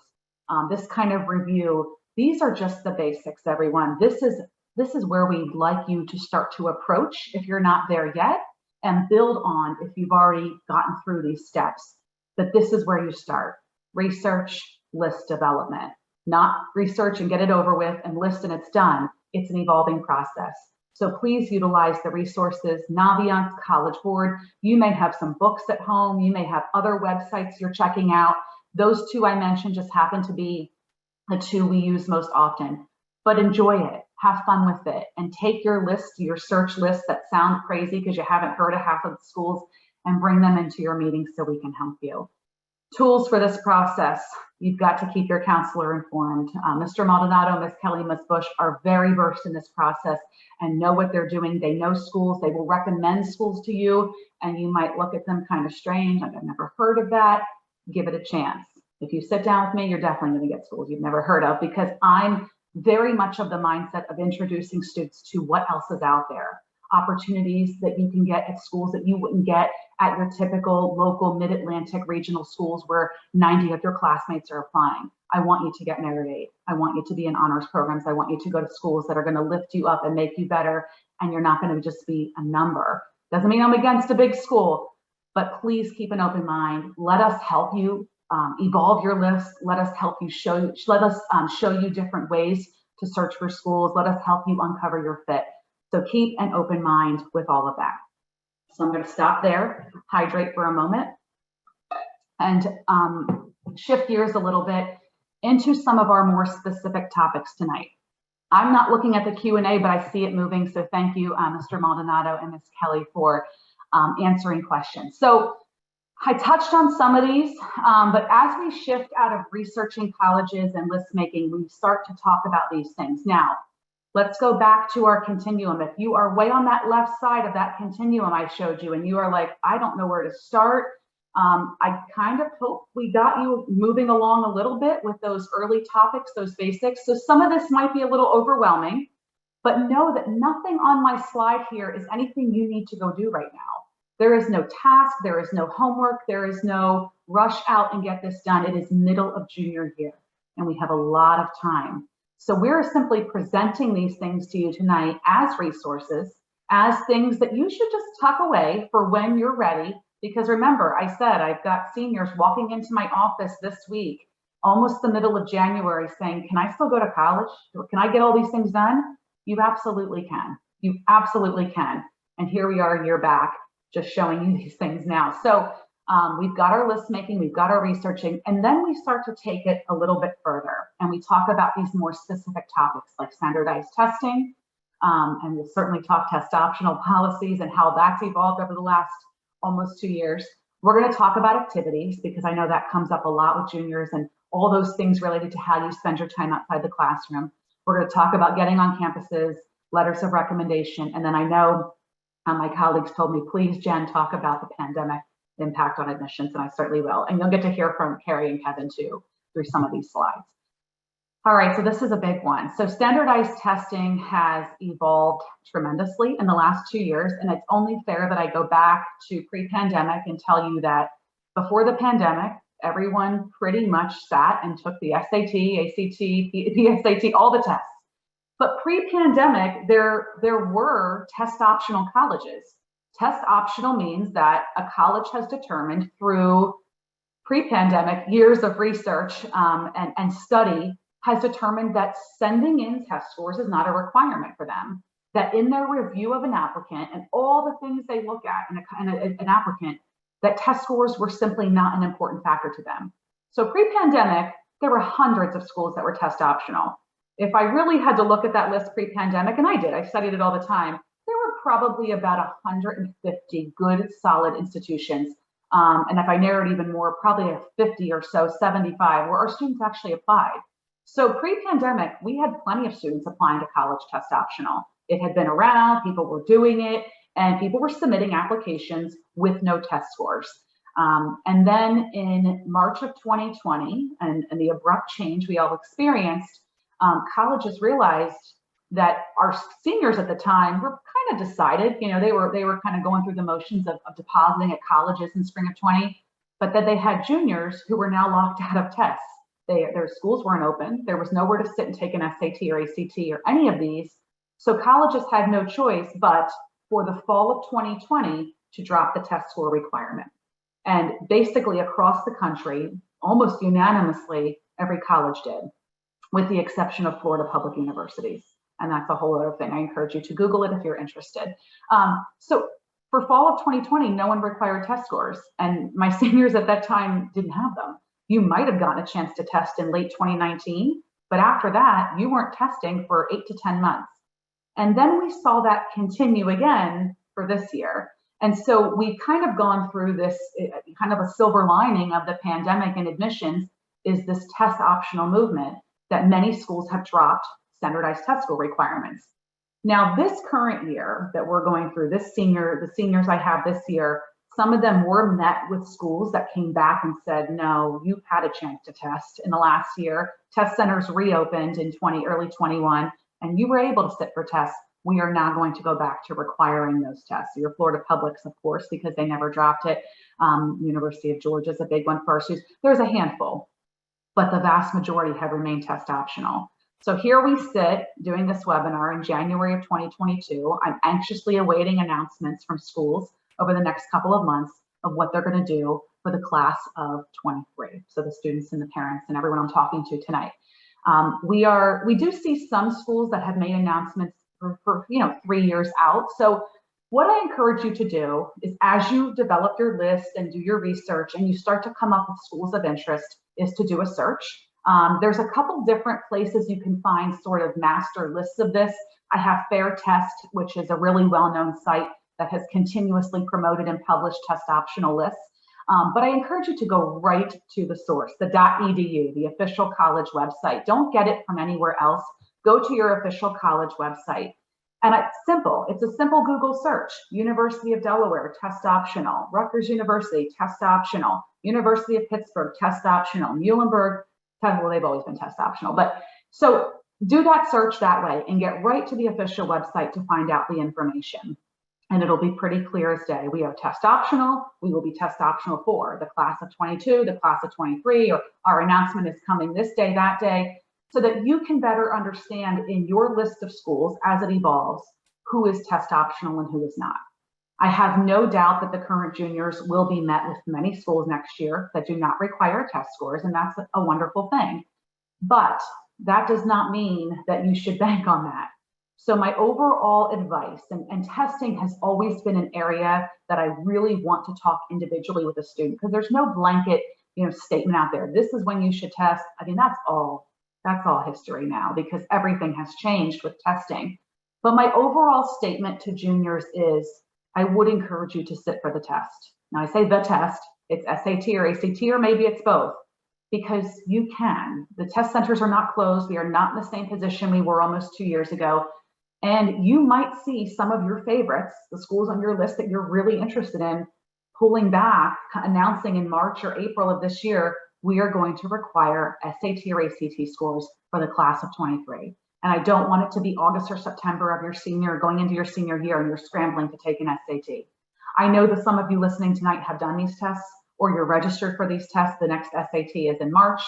this kind of review, these are just the basics, everyone. This is where we'd like you to start to approach if you're not there yet, and build on if you've already gotten through these steps. But this is where you start. Research, list development. Not research and get it over with and list and it's done. It's an evolving process. So please utilize the resources, Naviance, College Board. You may have some books at home. You may have other websites you're checking out. Those two I mentioned just happen to be the two we use most often. But enjoy it, have fun with it, and take your list, your search lists that sound crazy because you haven't heard of half of the schools, and bring them into your meetings so we can help you. Tools for this process. You've got to keep your counselor informed. Mr. Maldonado, Ms. Kelly, Ms. Bush are very versed in this process and know what they're doing. They know schools. They will recommend schools to you, and you might look at them kind of strange. Like, I've never heard of that. Give it a chance. If you sit down with me, you're definitely going to get schools you've never heard of, because I'm very much of the mindset of introducing students to what else is out there. Opportunities that you can get at schools that you wouldn't get at your typical local mid-Atlantic regional schools where 90 of your classmates are applying. I want you to get merit aid. I want you to be in honors programs. I want you to go to schools that are going to lift you up and make you better, and you're not going to just be a number. Doesn't mean I'm against a big school, but please keep an open mind. Let us help you evolve your list. Let us help you show you different ways to search for schools. Let us help you uncover your fit. So keep an open mind with all of that. So I'm going to stop there, hydrate for a moment, and shift gears a little bit into some of our more specific topics tonight. I'm not looking at the Q&A, but I see it moving. So thank you, Mr. Maldonado and Ms. Kelly, for answering questions. So I touched on some of these, but as we shift out of researching colleges and list making, we start to talk about these things. Now, let's go back to our continuum. If you are way on that left side of that continuum I showed you, and you are like, I don't know where to start, I kind of hope we got you moving along a little bit with those early topics, those basics. So some of this might be a little overwhelming, but know that nothing on my slide here is anything you need to go do right now. There is no task, there is no homework, there is no rush out and get this done. It is middle of junior year, and we have a lot of time. So we're simply presenting these things to you tonight as resources, as things that you should just tuck away for when you're ready. Because remember, I said I've got seniors walking into my office this week, almost the middle of January, saying, can I still go to college? Can I get all these things done? You absolutely can. You absolutely can. And here we are a year back, just showing you these things now. So we've got our list making, we've got our researching, and then we start to take it a little bit further. And we talk about these more specific topics like standardized testing, and we'll certainly talk test optional policies and how that's evolved over the last almost 2 years. We're going to talk about activities, because I know that comes up a lot with juniors and all those things related to how you spend your time outside the classroom. We're going to talk about getting on campuses, letters of recommendation, and then I know my colleagues told me, please, Jen, talk about the pandemic impact on admissions, and I certainly will. And you'll get to hear from Carrie and Kevin too through some of these slides. All right, so this is a big one. So standardized testing has evolved tremendously in the last 2 years, and it's only fair that I go back to pre-pandemic and tell you that before the pandemic, everyone pretty much sat and took the SAT, ACT, PSAT, all the tests. But pre-pandemic, there were test optional colleges. Test optional means that a college has determined through pre-pandemic years of research and study has determined that sending in test scores is not a requirement for them, that in their review of an applicant and all the things they look at in an applicant, that test scores were simply not an important factor to them. So pre-pandemic, there were hundreds of schools that were test optional. If I really had to look at that list pre-pandemic, and I did, I studied it all the time, there were probably about 150 good, solid institutions. And if I narrowed even more, probably a 50 or so, 75, where our students actually applied. So pre-pandemic, we had plenty of students applying to college test optional. It had been around, people were doing it, and people were submitting applications with no test scores. And then in March of 2020, and the abrupt change we all experienced, colleges realized that our seniors at the time were kind of decided, you know, they were kind of going through the motions of depositing at colleges in spring of 20, but that they had juniors who were now locked out of tests. Their schools weren't open. There was nowhere to sit and take an SAT or ACT or any of these. So colleges had no choice but for the fall of 2020 to drop the test score requirement. And basically across the country, almost unanimously, every college did, with the exception of Florida public universities. And that's a whole other thing. I encourage you to Google it if you're interested. So for fall of 2020, no one required test scores. And my seniors at that time didn't have them. You might have gotten a chance to test in late 2019, but after that, you weren't testing for 8 to 10 months. And then we saw that continue again for this year. And so we've kind of gone through this kind of a silver lining of the pandemic and admissions is this test optional movement that many schools have dropped standardized test score requirements. Now, this current year that we're going through, the seniors I have this year, some of them were met with schools that came back and said, no, you've had a chance to test in the last year. Test centers reopened in early 21, and you were able to sit for tests. We are now going to go back to requiring those tests. Your Florida publics, of course, because they never dropped it. University of Georgia is a big one for our students. There's a handful, but the vast majority have remained test optional. So here we sit doing this webinar in January of 2022. I'm anxiously awaiting announcements from schools over the next couple of months of what they're going to do for the class of 23. So the students and the parents and everyone I'm talking to tonight. We do see some schools that have made announcements for 3 years out. So what I encourage you to do is, as you develop your list and do your research and you start to come up with schools of interest, is to do a search. There's a couple different places you can find sort of master lists of this. I have Fair Test, which is a really well-known site that has continuously promoted and published test optional lists. But I encourage you to go right to the source, the .edu, the official college website. Don't get it from anywhere else. Go to your official college website. And it's simple. It's a simple Google search. University of Delaware, test optional. Rutgers University, test optional. University of Pittsburgh, test optional. Muhlenberg, well, they've always been test optional. But so do that search that way and get right to the official website to find out the information. And it'll be pretty clear as day. We are test optional. We will be test optional for the class of 22, the class of 23, or our announcement is coming this day, that day, so that you can better understand in your list of schools as it evolves, who is test optional and who is not. I have no doubt that the current juniors will be met with many schools next year that do not require test scores, and that's a wonderful thing. But that does not mean that you should bank on that. So my overall advice, and testing has always been an area that I really want to talk individually with a student, because there's no blanket, statement out there. This is when you should test. I mean, that's all history now, because everything has changed with testing. But my overall statement to juniors is, I would encourage you to sit for the test. Now I say the test, it's SAT or ACT, or maybe it's both, because you can. The test centers are not closed. We are not in the same position we were almost 2 years ago. And you might see some of your favorites, the schools on your list that you're really interested in, pulling back, announcing in March or April of this year, we are going to require SAT or ACT scores for the class of 23. And I don't want it to be August or September of your senior, going into your senior year, and you're scrambling to take an SAT. I know that some of you listening tonight have done these tests, or you're registered for these tests. The next SAT is in March.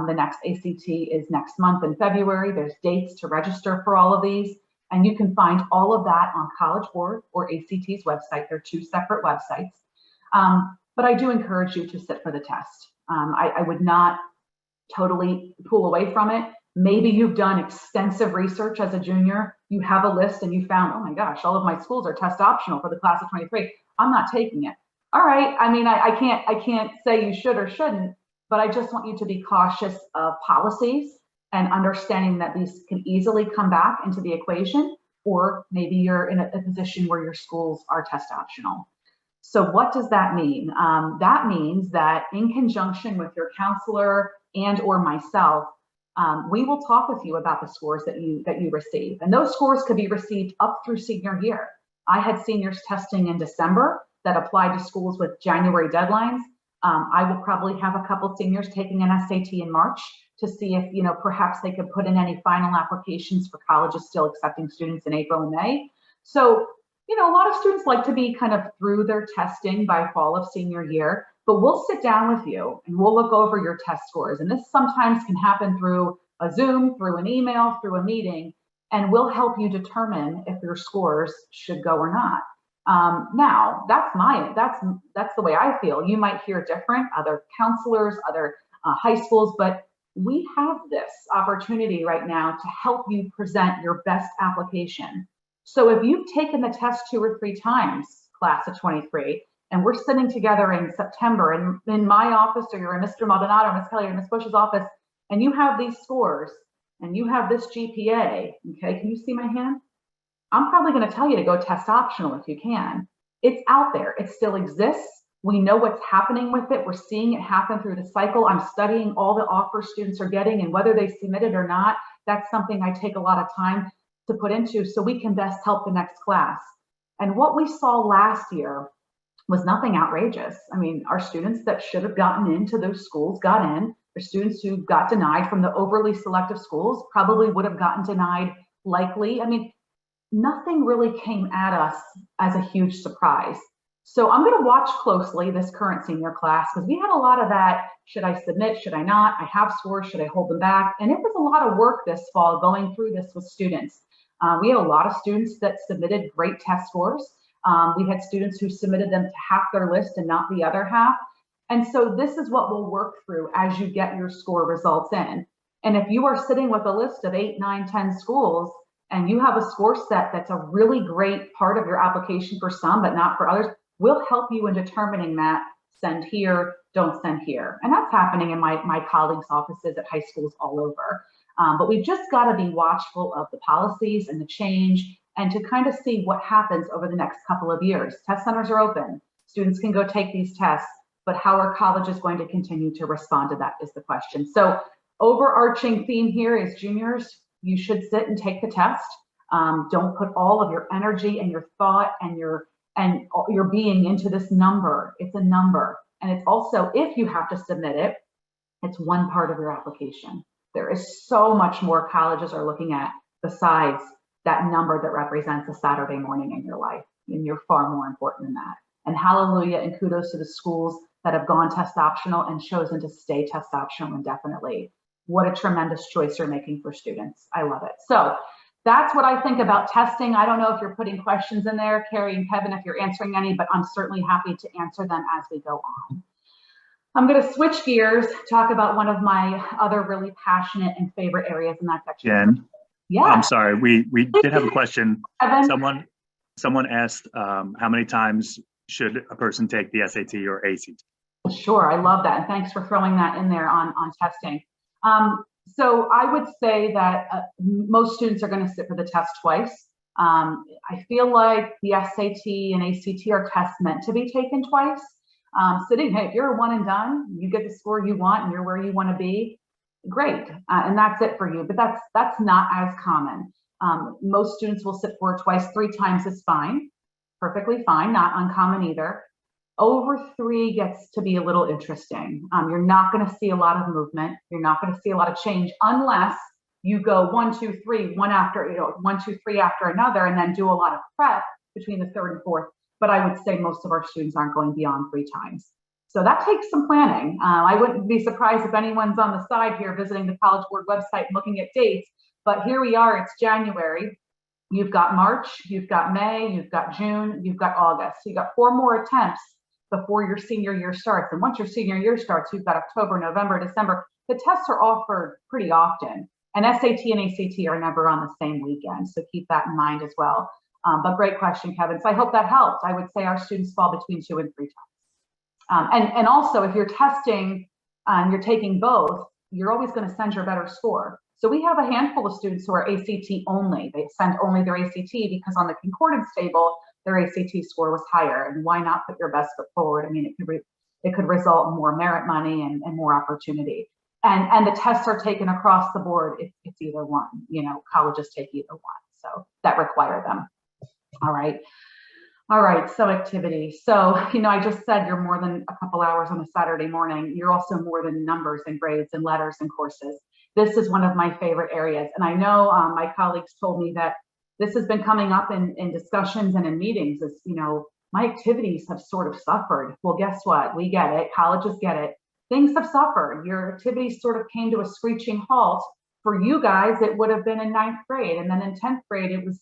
The next ACT is next month in February. There's dates to register for all of these. And you can find all of that on College Board or ACT's website. They're two separate websites. But I do encourage you to sit for the test. I would not totally pull away from it. Maybe you've done extensive research as a junior. You have a list and you found, oh my gosh, all of my schools are test optional for the class of 23. I'm not taking it. All right. I mean, I can't say you should or shouldn't, but I just want you to be cautious of policies and understanding that these can easily come back into the equation, or maybe you're in a position where your schools are test optional. So what does that mean? That means that in conjunction with your counselor and or myself, we will talk with you about the scores that you receive. And those scores could be received up through senior year. I had seniors testing in December that applied to schools with January deadlines. I will probably have a couple seniors taking an SAT in March to see if, perhaps they could put in any final applications for colleges still accepting students in April and May. So, a lot of students like to be kind of through their testing by fall of senior year, but we'll sit down with you and we'll look over your test scores. And this sometimes can happen through a Zoom, through an email, through a meeting, and we'll help you determine if your scores should go or not. Now, that's the way I feel. You might hear different, other counselors, other high schools, but we have this opportunity right now to help you present your best application. So if you've taken the test 2 or 3 times, class of 23, and we're sitting together in September and in my office, or you're in Mr. Maldonado, Ms. Kelly, or Ms. Bush's office, and you have these scores and you have this GPA, okay, can you see my hand? I'm probably going to tell you to go test optional if you can. It's out there. It still exists. We know what's happening with it. We're seeing it happen through the cycle. I'm studying all the offers students are getting, and whether they submit it or not, that's something I take a lot of time to put into so we can best help the next class. And what we saw last year was nothing outrageous. I mean, our students that should have gotten into those schools got in. The students who got denied from the overly selective schools probably would have gotten denied likely. I mean, nothing really came at us as a huge surprise. So I'm going to watch closely this current senior class, because we had a lot of that. Should I submit? Should I not? I have scores. Should I hold them back? And it was a lot of work this fall going through this with students. We had a lot of students that submitted great test scores. We had students who submitted them to half their list and not the other half. And so this is what we'll work through as you get your score results in. And if you are sitting with a list of 8, 9, 10 schools, and you have a score set that's a really great part of your application for some, but not for others, we'll help you in determining that. Send here, don't send here. And that's happening in my colleagues' offices at high schools all over. But we've just got to be watchful of the policies and the change, and to kind of see what happens over the next couple of years. Test centers are open. Students can go take these tests, but how are colleges going to continue to respond to that is the question. So overarching theme here is, juniors, you should sit and take the test. Don't put all of your energy and your thought and your being into this number. It's a number. And it's also, if you have to submit it, it's one part of your application. There is so much more colleges are looking at besides that number that represents a Saturday morning in your life. And you're far more important than that. And hallelujah and kudos to the schools that have gone test optional and chosen to stay test optional indefinitely. What a tremendous choice you're making for students. I love it. So that's what I think about testing. I don't know if you're putting questions in there, Carrie and Kevin, if you're answering any, but I'm certainly happy to answer them as we go on. I'm going to switch gears, talk about one of my other really passionate and favorite areas, and that's actually Jen, yeah. I'm sorry, we did have a question. Kevin? Someone asked how many times should a person take the SAT or ACT? Sure, I love that, and thanks for throwing that in there on testing. So I would say that most students are going to sit for the test twice. I feel like the SAT and ACT are tests meant to be taken twice. Sitting, hey, if you're a one and done, you get the score you want and you're where you want to be, great. And that's it for you, but that's not as common. Most students will sit for it twice. 3 times is fine, perfectly fine, not uncommon either. Over 3 gets to be a little interesting. You're not going to see a lot of movement. You're not going to see a lot of change unless you go 1, 2, 3, one after, 1, 2, 3 after another, and then do a lot of prep between the 3rd and 4th. But I would say most of our students aren't going beyond 3 times. So that takes some planning. I wouldn't be surprised if anyone's on the side here visiting the College Board website and looking at dates, but here we are, it's January. You've got March, you've got May, you've got June, you've got August. So you've got 4 more attempts before your senior year starts. And once your senior year starts, you've got October, November, December. The tests are offered pretty often. And SAT and ACT are never on the same weekend, so keep that in mind as well. But great question, Kevin. So I hope that helped. I would say our students fall between 2 and 3 times. And also, if you're testing and you're taking both, you're always going to send your better score. So we have a handful of students who are ACT only. They send only their ACT because on the concordance table, their ACT score was higher. And why not put your best foot forward? I mean, it could result in more merit money and more opportunity. And the tests are taken across the board. It's either one, you know, colleges take either one. So that require them. All right. All right, so activity. So, you know, I just said you're more than a couple hours on a Saturday morning. You're also more than numbers and grades and letters and courses. This is one of my favorite areas. And I know my colleagues told me that this has been coming up in discussions and in meetings is, you know, my activities have sort of suffered. Well, guess what? We get it. Colleges get it. Things have suffered. Your activities sort of came to a screeching halt. For you guys, it would have been in 9th grade. And then in 10th grade, it was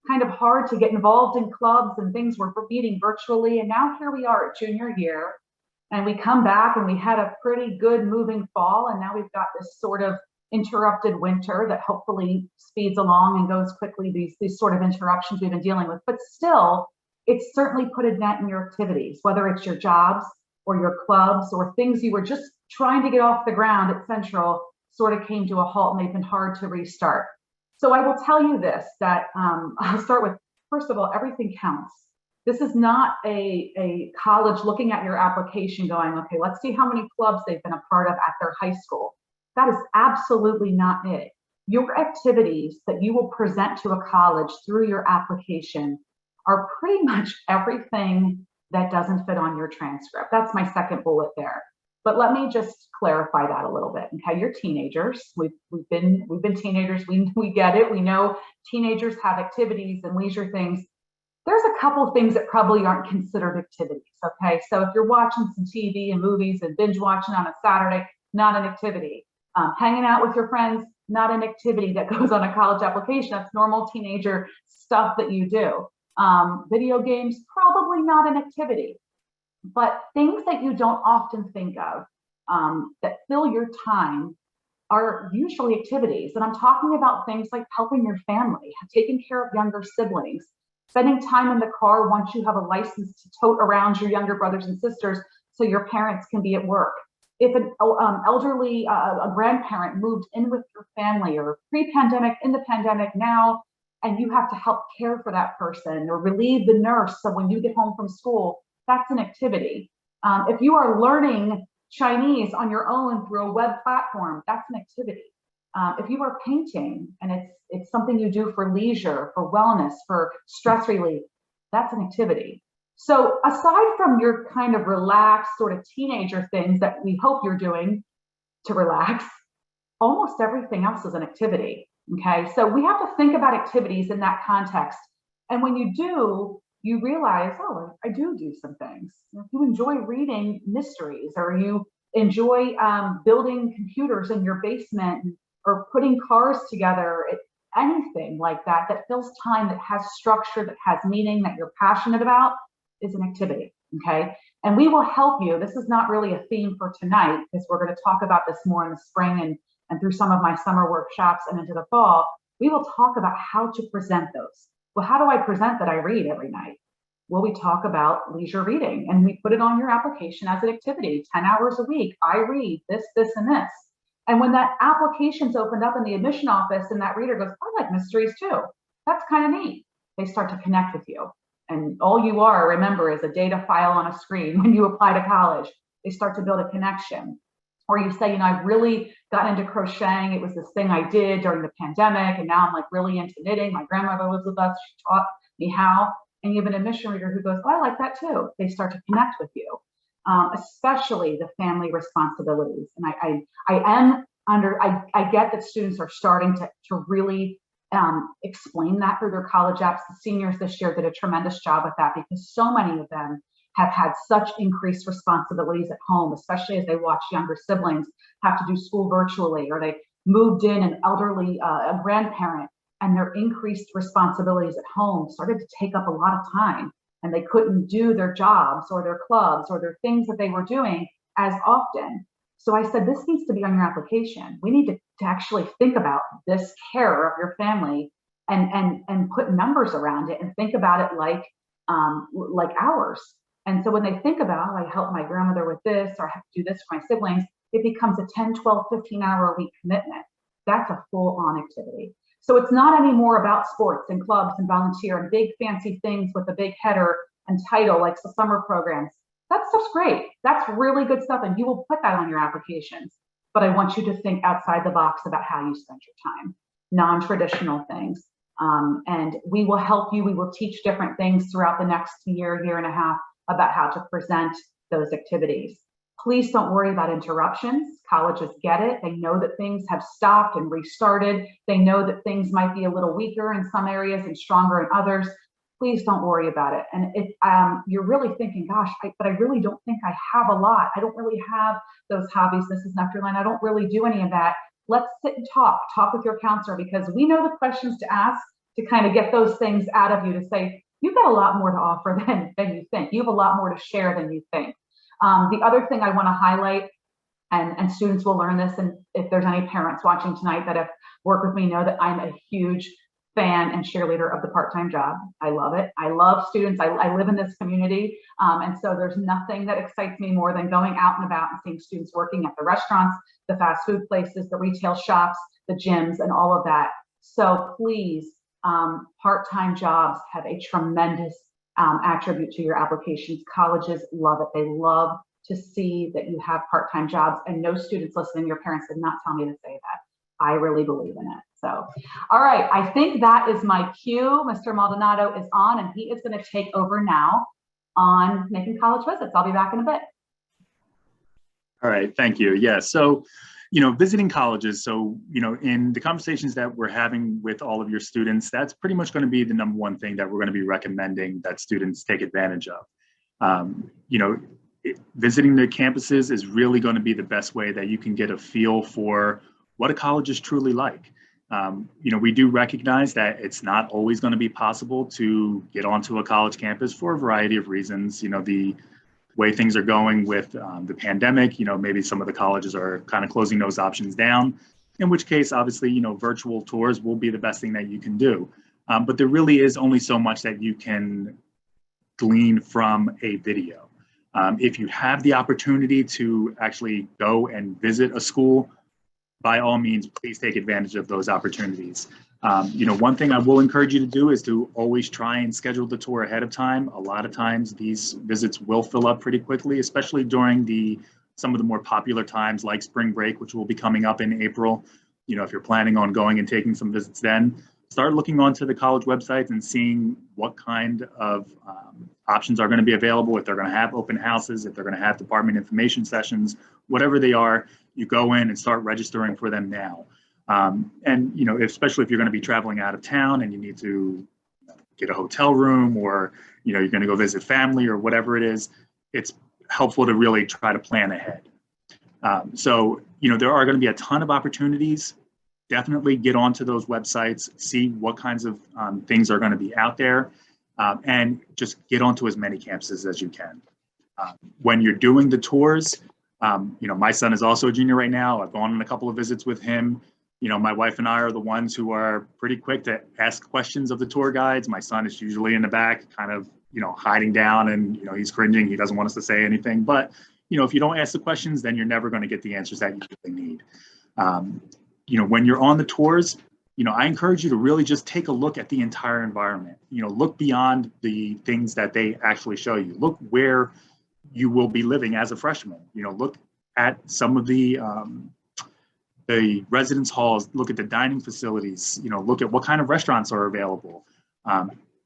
kind of hard to get involved in clubs and things were meeting virtually. And now here we are at junior year and we come back and we had a pretty good moving fall. And now we've got this sort of interrupted winter that hopefully speeds along and goes quickly, these sort of interruptions we've been dealing with. But still, it's certainly put a dent in your activities, whether it's your jobs or your clubs or things you were just trying to get off the ground at Central sort of came to a halt and they've been hard to restart. So I will tell you this, that I'll start with, first of all, everything counts. This is not a college looking at your application going, okay, let's see how many clubs they've been a part of at their high school. That is absolutely not it. Your activities that you will present to a college through your application are pretty much everything that doesn't fit on your transcript. That's my second bullet there. But let me just clarify that a little bit. Okay, you're teenagers. We've been teenagers. We get it. We know teenagers have activities and leisure things. There's a couple things that probably aren't considered activities. Okay, so if you're watching some TV and movies and binge watching on a Saturday, not an activity. Hanging out with your friends, not an activity that goes on a college application. That's normal teenager stuff that you do. Video games, probably not an activity. But things that you don't often think of that fill your time are usually activities. And I'm talking about things like helping your family, taking care of younger siblings, spending time in the car once you have a license to tote around your younger brothers and sisters so your parents can be at work. If an elderly, a grandparent moved in with your family or pre-pandemic, in the pandemic now, and you have to help care for that person or relieve the nurse so when you get home from school, that's an activity. If you are learning Chinese on your own through a web platform, that's an activity. If you are painting and it's something you do for leisure, for wellness, for stress relief, that's an activity. So aside from your kind of relaxed sort of teenager things that we hope you're doing to relax, almost everything else is an activity. Okay, so we have to think about activities in that context. And when you do, you realize, oh, I do some things. If you enjoy reading mysteries or you enjoy building computers in your basement or putting cars together, anything like that, that fills time, that has structure, that has meaning, that you're passionate about is an activity, okay? And we will help you. This is not really a theme for tonight because we're going to talk about this more in the spring and through some of my summer workshops and into the fall. We will talk about how to present those. Well, how do I present that I read every night? Well, we talk about leisure reading and we put it on your application as an activity, 10 hours a week. I read this, and this. And when that application's opened up in the admission office and that reader goes, I like mysteries too. That's kind of neat. They start to connect with you. And all you are, remember, is a data file on a screen when you apply to college. They start to build a connection. Or you say, you know, I've really gotten into crocheting. It was this thing I did during the pandemic, and now I'm like really into knitting. My grandmother lives with us. She taught me how. And you have an admission reader who goes, oh, I like that too. They start to connect with you, especially the family responsibilities. And I get that students are starting to really explain that through their college apps. The seniors this year did a tremendous job with that because so many of them have had such increased responsibilities at home, especially as they watch younger siblings have to do school virtually, or they moved in an elderly a grandparent, and their increased responsibilities at home started to take up a lot of time, and they couldn't do their jobs or their clubs or their things that they were doing as often. So I said, this needs to be on your application. We need to actually think about this care of your family and put numbers around it and think about it like hours. And so when they think about, I help my grandmother with this, or I have to do this for my siblings, it becomes a 10, 12, 15-hour a week commitment. That's a full-on activity. So it's not anymore about sports and clubs and volunteer and big fancy things with a big header and title like the summer programs. That stuff's great. That's really good stuff, and you will put that on your applications. But I want you to think outside the box about how you spend your time, non-traditional things. And we will help you. We will teach different things throughout the next year and a half about how to present those activities. Please don't worry about interruptions. Colleges get it. They know that things have stopped and restarted. They know that things might be a little weaker in some areas and stronger in others. Please don't worry about it. And if you're really thinking, gosh, but I really don't think I have a lot. I don't really have those hobbies, Mrs. Nectarline. I don't really do any of that. Let's sit and talk with your counselor, because we know the questions to ask to kind of get those things out of you, to say, you've got a lot more to offer than you think. You have a lot more to share than you think. The other thing I want to highlight, and students will learn this, and if there's any parents watching tonight that have worked with me know that I'm a huge fan and cheerleader of the part-time job. I love it. I love students. I live in this community. And so there's nothing that excites me more than going out and about and seeing students working at the restaurants, the fast food places, the retail shops, the gyms, and all of that. So please, part-time jobs have a tremendous attribute to your applications. Colleges love it. They love to see that you have part-time jobs, and no students listening, your parents did not tell me to say that. I really believe in it. So, all right, I think that is my cue. Mr. Maldonado is on, and he is going to take over now on making college visits. I'll be back in a bit. All right, thank you. Yeah, so, visiting colleges. So, in the conversations that we're having with all of your students, that's pretty much going to be the number one thing that we're going to be recommending that students take advantage of. Visiting the campuses is really going to be the best way that you can get a feel for what a college is truly like. We do recognize that it's not always going to be possible to get onto a college campus for a variety of reasons. The way things are going with the pandemic, maybe some of the colleges are kind of closing those options down, in which case, obviously, virtual tours will be the best thing that you can do. But there really is only so much that you can glean from a video. If you have the opportunity to actually go and visit a school, by all means, please take advantage of those opportunities. One thing I will encourage you to do is to always try and schedule the tour ahead of time. A lot of times these visits will fill up pretty quickly, especially during some of the more popular times like spring break, which will be coming up in April. If you're planning on going and taking some visits then, start looking onto the college websites and seeing what kind of options are going to be available, if they're going to have open houses, if they're going to have department information sessions, whatever they are, you go in and start registering for them now. Especially if you're going to be traveling out of town and you need to get a hotel room, or, you're going to go visit family or whatever it is, it's helpful to really try to plan ahead. There are going to be a ton of opportunities. Definitely get onto those websites, see what kinds of things are going to be out there, and just get onto as many campuses as you can. When you're doing the tours, my son is also a junior right now. I've gone on a couple of visits with him. My wife and I are the ones who are pretty quick to ask questions of the tour guides. My son is usually in the back, kind of, hiding down, and, he's cringing. He doesn't want us to say anything. But, if you don't ask the questions, then you're never going to get the answers that you really need. When you're on the tours, I encourage you to really just take a look at the entire environment. Look beyond the things that they actually show you. Look where you will be living as a freshman. Look at some of the residence halls, look at the dining facilities, look at what kind of restaurants are available.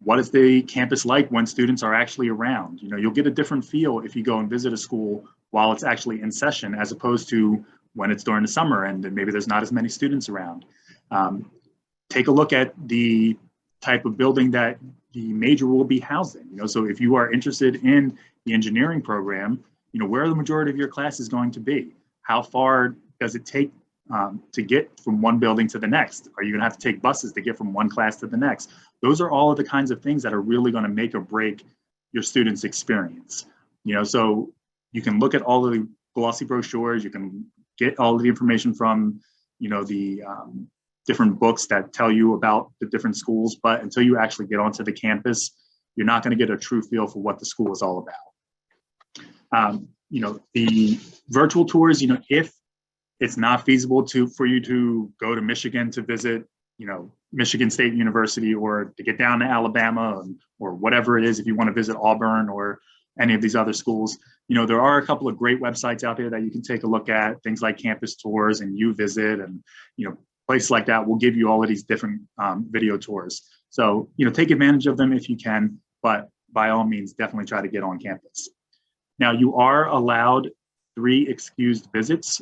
What is the campus like when students are actually around? You'll get a different feel if you go and visit a school while it's actually in session, as opposed to when it's during the summer and maybe there's not as many students around. Take a look at the type of building that the major will be housing. So if you are interested in the engineering program, where the majority of your class is going to be. How far does it take to get from one building to the next? Are you going to have to take buses to get from one class to the next? Those are all of the kinds of things that are really going to make or break your students' experience. So you can look at all of the glossy brochures. You can get all of the information from, the different books that tell you about the different schools. But until you actually get onto the campus, you're not going to get a true feel for what the school is all about. The virtual tours, if it's not feasible for you to go to Michigan to visit, Michigan State University, or to get down to Alabama, or whatever it is, if you want to visit Auburn or any of these other schools, there are a couple of great websites out there that you can take a look at, things like Campus Tours and UVisit, and places like that will give you all of these different video tours. So take advantage of them if you can, but by all means, definitely try to get on campus. Now, you are allowed 3 excused visits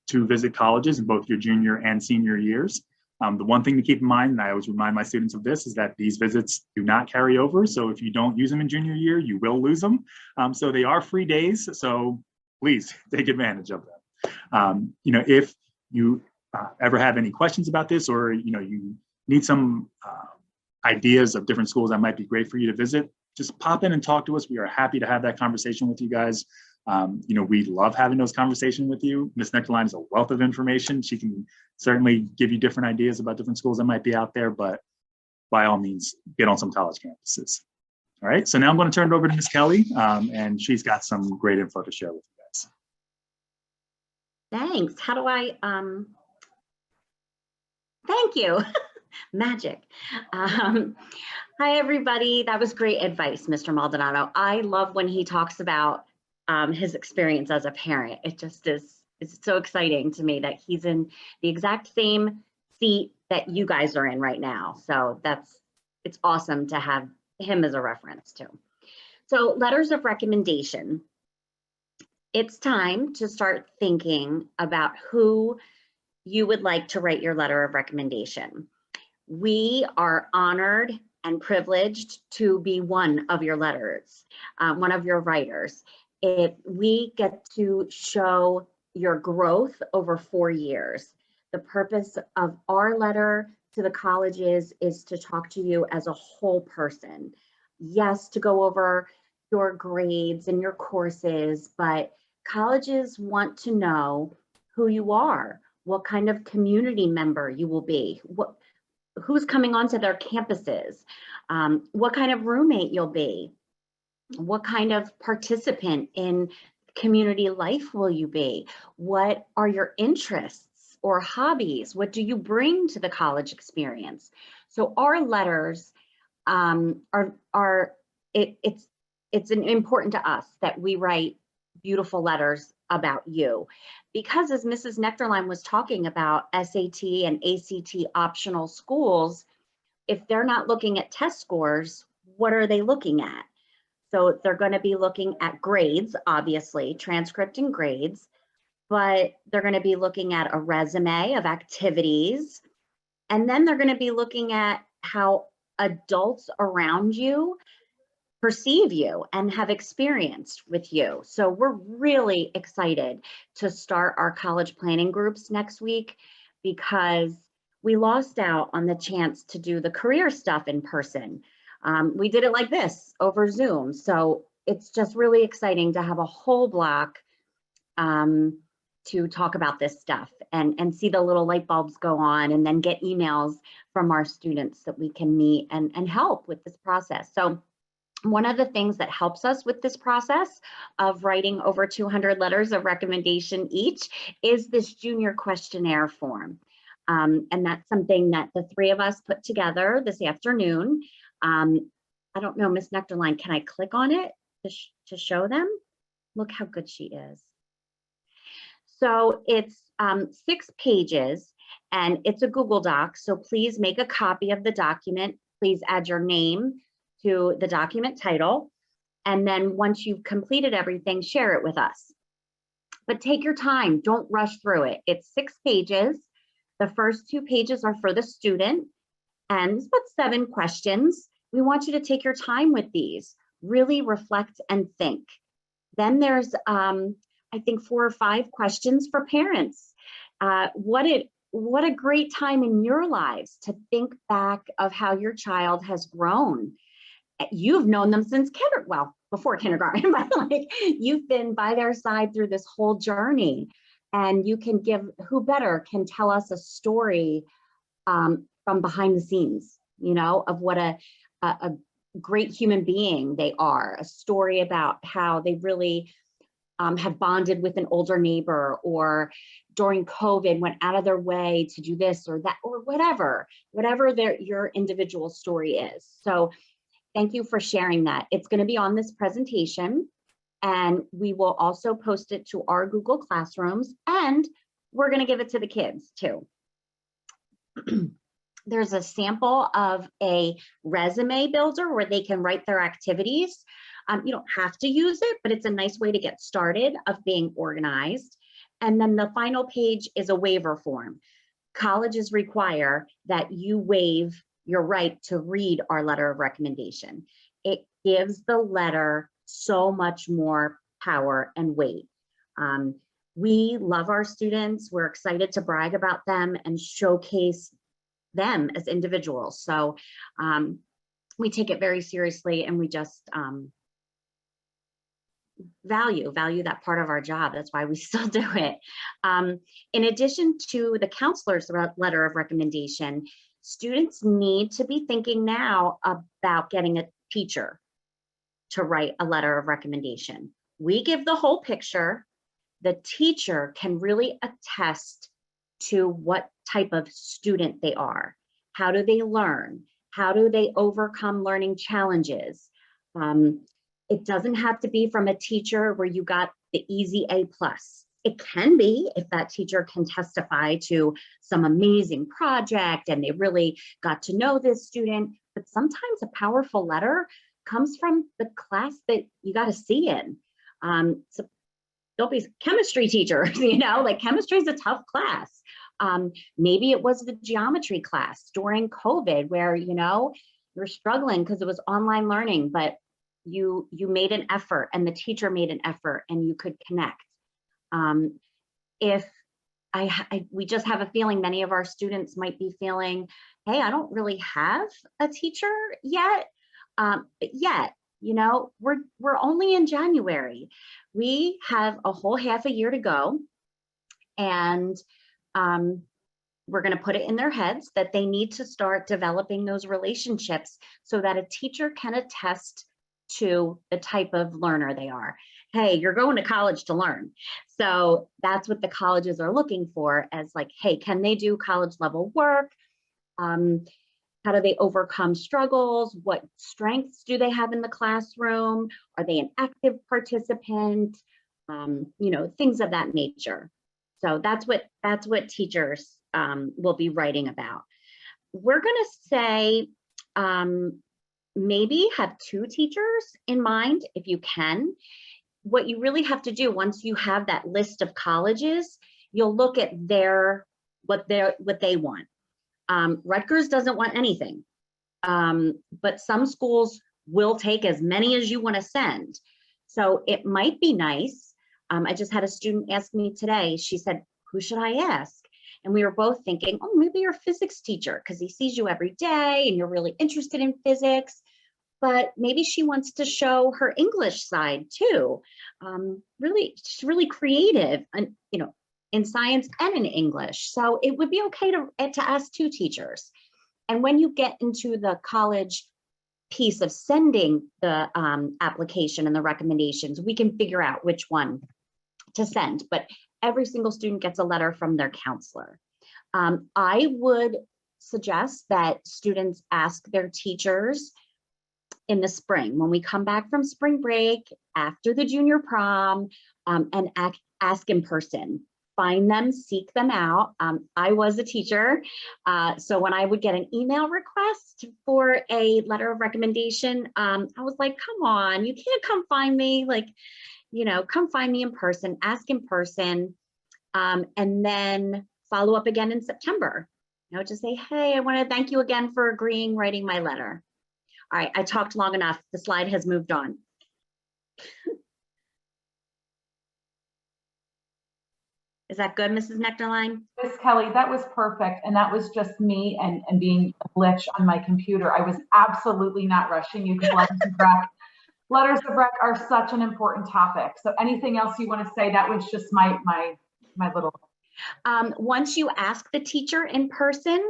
to visit colleges in both your junior and senior years. The one thing to keep in mind, and I always remind my students of this, is that these visits do not carry over. So if you don't use them in junior year, you will lose them. So they are free days. So please take advantage of them. If you ever have any questions about this, or you need some ideas of different schools that might be great for you to visit, just pop in and talk to us. We are happy to have that conversation with you guys. We love having those conversations with you. Ms. Nectarline is a wealth of information. She can certainly give you different ideas about different schools that might be out there, but by all means, get on some college campuses. All right, so now I'm going to turn it over to Ms. Kelly, and she's got some great info to share with you guys. Thanks. How do I, thank you. Magic. Hi, everybody. That was great advice, Mr. Maldonado. I love when he talks about his experience as a parent. It just is, it's so exciting to me that he's in the exact same seat that you guys are in right now. So it's awesome to have him as a reference too. So letters of recommendation. It's time to start thinking about who you would like to write your letter of recommendation. We are honored and privileged to be one of your letters, one of your writers. We get to show your growth over 4 years. The purpose of our letter to the colleges is to talk to you as a whole person. Yes, to go over your grades and your courses, but colleges want to know who you are, what kind of community member you will be, who's coming onto their campuses, what kind of roommate you'll be, what kind of participant in community life will you be, what are your interests or hobbies, what do you bring to the college experience. So our letters it's important to us that we write beautiful letters about you, because as Mrs. Nectarline was talking about SAT and ACT optional schools, if they're not looking at test scores, what are they looking at? So they're going to be looking at grades, obviously, transcript and grades, but they're going to be looking at a resume of activities, and then they're going to be looking at how adults around you perceive you and have experienced with you. So we're really excited to start our college planning groups next week, because we lost out on the chance to do the career stuff in person. We did it like this over Zoom. So it's just really exciting to have a whole block to talk about this stuff and see the little light bulbs go on, and then get emails from our students that we can meet and help with this process. So one of the things that helps us with this process of writing over 200 letters of recommendation each is this junior questionnaire form. And that's something that the 3 of us put together this afternoon. I don't know, Miss Nectarline, can I click on it to show them? Look how good she is. So it's 6 pages and it's a Google Doc. So please make a copy of the document. Please add your name to the document title. And then once you've completed everything, share it with us. But take your time, don't rush through it. It's 6 pages. The first 2 pages are for the student, and it's about 7 questions. We want you to take your time with these, really reflect and think. Then there's, I think 4 or 5 questions for parents. What a great time in your lives to think back of how your child has grown. You've known them since kindergarten, well, before kindergarten, but like you've been by their side through this whole journey, and you can give, who better can tell us a story from behind the scenes, you know, of what a great human being they are, a story about how they really have bonded with an older neighbor, or during COVID went out of their way to do this or that, or whatever your individual story is. So thank you for sharing that. It's going to be on this presentation, and we will also post it to our Google Classrooms, and we're going to give it to the kids too. There's a sample of a resume builder where they can write their activities. You don't have to use it, but it's a nice way to get started of being organized. And then the final page is a waiver form. Colleges require that you waive your right to read our letter of recommendation. It gives the letter so much more power and weight. We love our students. We're excited to brag about them and showcase them as individuals. So we take it very seriously, and we just value that part of our job. That's why we still do it. In addition to the counselor's letter of recommendation, students need to be thinking now about getting a teacher to write a letter of recommendation. We give the whole picture. The teacher can really attest to what type of student they are. How do they learn? How do they overcome learning challenges? It doesn't have to be from a teacher where you got the easy A+. It can be if that teacher can testify to some amazing project and they really got to know this student. But sometimes a powerful letter comes from the class that you got a C in. So there'll be chemistry teachers, you know, like chemistry is a tough class. Maybe it was the geometry class during COVID where, you know, you're struggling because it was online learning, but you made an effort and the teacher made an effort and you could connect. We just have a feeling many of our students might be feeling, hey, I don't really have a teacher yet, you know, we're only in January. We have a whole half a year to go, and we're going to put it in their heads that they need to start developing those relationships so that a teacher can attest to the type of learner they are. Hey, you're going to college to learn. So that's what the colleges are looking for, as like, hey, can they do college level work? How do they overcome struggles? What strengths do they have in the classroom? Are they an active participant? You know, things of that nature. So that's what teachers will be writing about. We're going to say maybe have 2 teachers in mind if you can. What you really have to do once you have that list of colleges, you'll look at what they want. Rutgers doesn't want anything, but some schools will take as many as you want to send. So it might be nice. I just had a student ask me today, she said, who should I ask? And we were both thinking, oh, maybe your physics teacher, because he sees you every day and you're really interested in physics. But maybe she wants to show her English side too. She's really creative, and you know, in science and in English. So it would be okay to ask 2 teachers. And when you get into the college piece of sending the application and the recommendations, we can figure out which one to send. But every single student gets a letter from their counselor. I would suggest that students ask their teachers in the spring, when we come back from spring break, after the junior prom, and ask in person. Find them, seek them out. I was a teacher, so when I would get an email request for a letter of recommendation, I was like, come on, you can't come find me. Like, you know, come find me in person, ask in person, and then follow up again in September. You know, just say, hey, I want to thank you again for agreeing, writing my letter. All right, I talked long enough. The slide has moved on. Is that good, Mrs. Nectarline? Miss Kelly, that was perfect. And that was just me and being a glitch on my computer. I was absolutely not rushing you because Letters of rec are such an important topic. So anything else you want to say? That was just my little. Once you ask the teacher in person,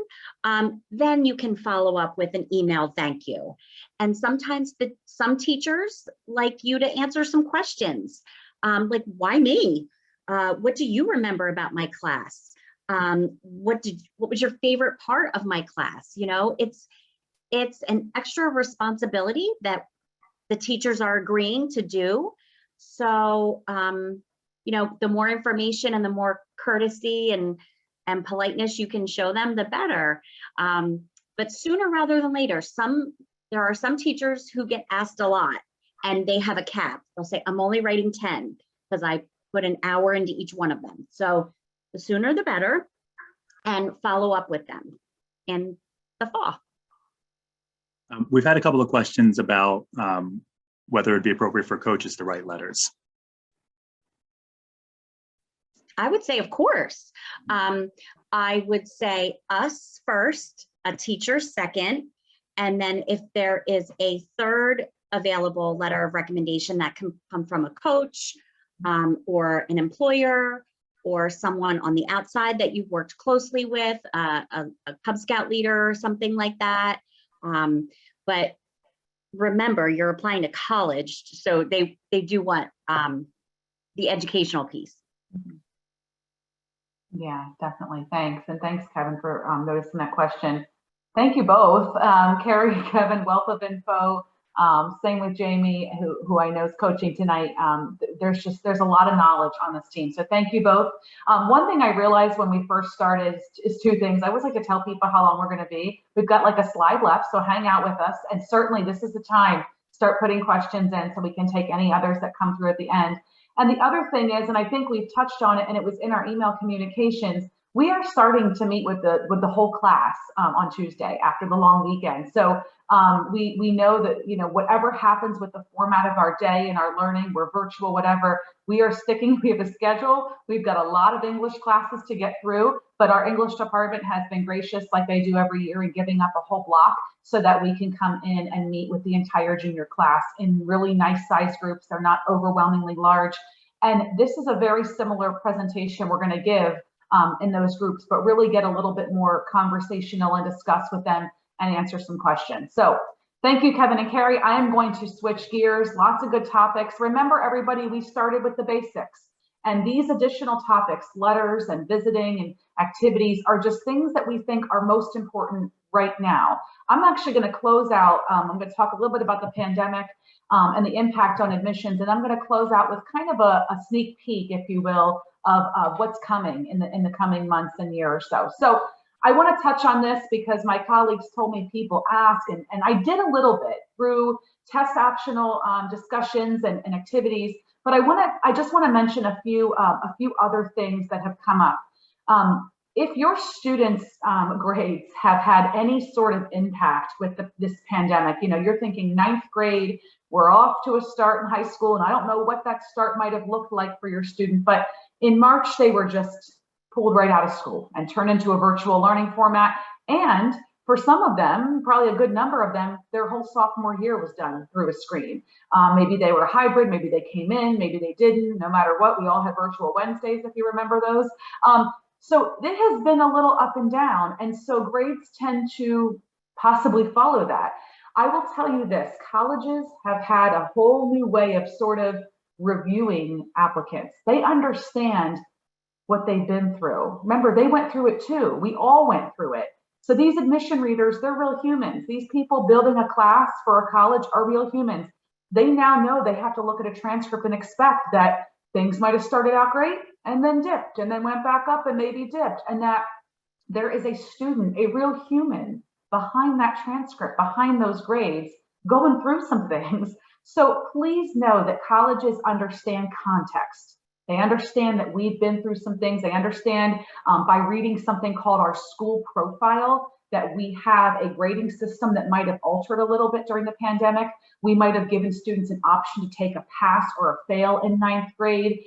then you can follow up with an email thank you. And sometimes some teachers like you to answer some questions, like why me? What do you remember about my class? What was your favorite part of my class? You know, it's an extra responsibility that the teachers are agreeing to do. So, you know, the more information and the more courtesy and politeness you can show them, the better. But sooner rather than later, there are some teachers who get asked a lot and they have a cap. They'll say, I'm only writing 10 because I put an hour into each one of them. So the sooner the better, and follow up with them in the fall. We've had a couple of questions about whether it'd be appropriate for coaches to write letters. I would say, of course. I would say us first, a teacher second, and then if there is a third available letter of recommendation that can come from a coach or an employer or someone on the outside that you've worked closely with, a Cub Scout leader or something like that. But remember, you're applying to college, so they do want the educational piece. Yeah, definitely. Thanks. And thanks, Kevin, for noticing that question. Thank you both. Carrie, Kevin, wealth of info. Same with Jamie, who I know is coaching tonight. There's a lot of knowledge on this team. So thank you both. One thing I realized when we first started is two things. I always like to tell people how long we're going to be. We've got like a slide left, so hang out with us. And certainly this is the time, start putting questions in so we can take any others that come through at the end. And the other thing is, and I think we've touched on it and it was in our email communications, we are starting to meet with the whole class on Tuesday after the long weekend. So we know that, you know, whatever happens with the format of our day and our learning, we're virtual, whatever, we are sticking, we have a schedule. We've got a lot of English classes to get through, but our English department has been gracious, like they do every year, in giving up a whole block so that we can come in and meet with the entire junior class in really nice size groups. They're not overwhelmingly large. And this is a very similar presentation we're going to give in those groups, but really get a little bit more conversational and discuss with them and answer some questions. So thank you, Kevin and Carrie. I am going to switch gears. Lots of good topics. Remember, everybody, we started with the basics. And these additional topics, letters and visiting and activities, are just things that we think are most important right now. I'm actually going to close out. I'm going to talk a little bit about the pandemic and the impact on admissions. And I'm going to close out with kind of a sneak peek, if you will, of what's coming in the coming months and year or so. So I want to touch on this because my colleagues told me people ask, and I did a little bit through test optional discussions and activities, but I just want to mention a few other things that have come up. If your students' grades have had any sort of impact with this pandemic, you know, you're thinking 9th grade, we're off to a start in high school, and I don't know what that start might have looked like for your student, but in March, they were just pulled right out of school and turned into a virtual learning format. And for some of them, probably a good number of them, their whole sophomore year was done through a screen. Maybe they were hybrid, maybe they came in, maybe they didn't. No matter what, we all had virtual Wednesdays, if you remember those. So it has been a little up and down. And so grades tend to possibly follow that. I will tell you this, colleges have had a whole new way of sort of reviewing applicants. They understand what they've been through. Remember, they went through it too. We all went through it. So these admission readers, they're real humans. These people building a class for a college are real humans. They now know they have to look at a transcript and expect that things might have started out great and then dipped and then went back up and maybe dipped, and that there is a student, a real human behind that transcript, behind those grades, going through some things. So please know that colleges understand context. They understand that we've been through some things. They understand by reading something called our school profile that we have a grading system that might have altered a little bit during the pandemic. We might have given students an option to take a pass or a fail in 9th grade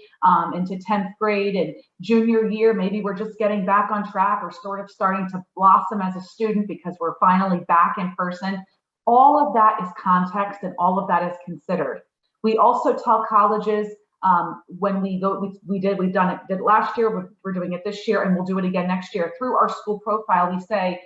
into 10th grade, and junior year, maybe we're just getting back on track or sort of starting to blossom as a student because we're finally back in person. All of that is context and all of that is considered. We also tell colleges when we go, we've done it last year, we're doing it this year, and we'll do it again next year. Through our school profile, we say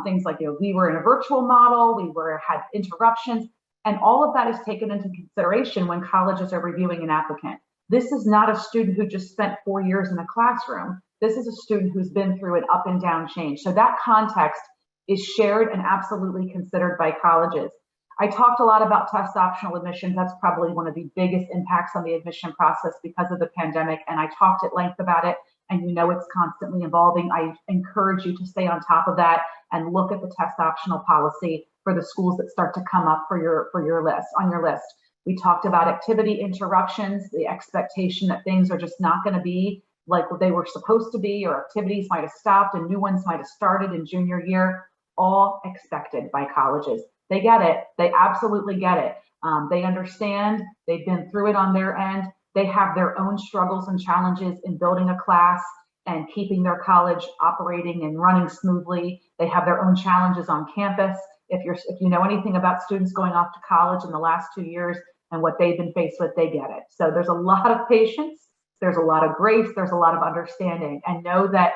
things like, we were in a virtual model, had interruptions, and all of that is taken into consideration when colleges are reviewing an applicant. This is not a student who just spent 4 years in a classroom. This is a student who's been through an up and down change. So that context is shared and absolutely considered by colleges. I talked a lot about test optional admissions. That's probably one of the biggest impacts on the admission process because of the pandemic. And I talked at length about it, and it's constantly evolving. I encourage you to stay on top of that and look at the test optional policy for the schools that start to come up on your list. We talked about activity interruptions, the expectation that things are just not going to be like what they were supposed to be, or activities might have stopped and new ones might have started in junior year, all expected by colleges. They get it. They absolutely get it. They understand. They've been through it on their end. They have their own struggles and challenges in building a class and keeping their college operating and running smoothly. They have their own challenges on campus. If you know anything about students going off to college in the last 2 years and what they've been faced with, they get it. So there's a lot of patience. There's a lot of grace. There's a lot of understanding, and know that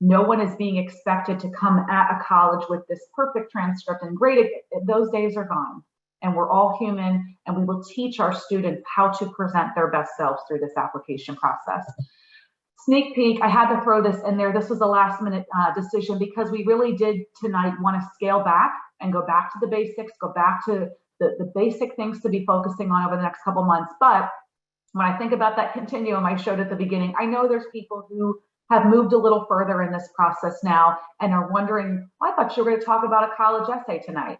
no one is being expected to come at a college with this perfect transcript and grade. Those days are gone, and we're all human, and we will teach our students how to present their best selves through this application process. Sneak peek, I had to throw this in there. This was a last minute decision because we really did tonight want to scale back and go back to the basics, go back to the basic things to be focusing on over the next couple months. But when I think about that continuum I showed at the beginning, I know there's people who have moved a little further in this process now and are wondering, well, I thought you were going to talk about a college essay tonight.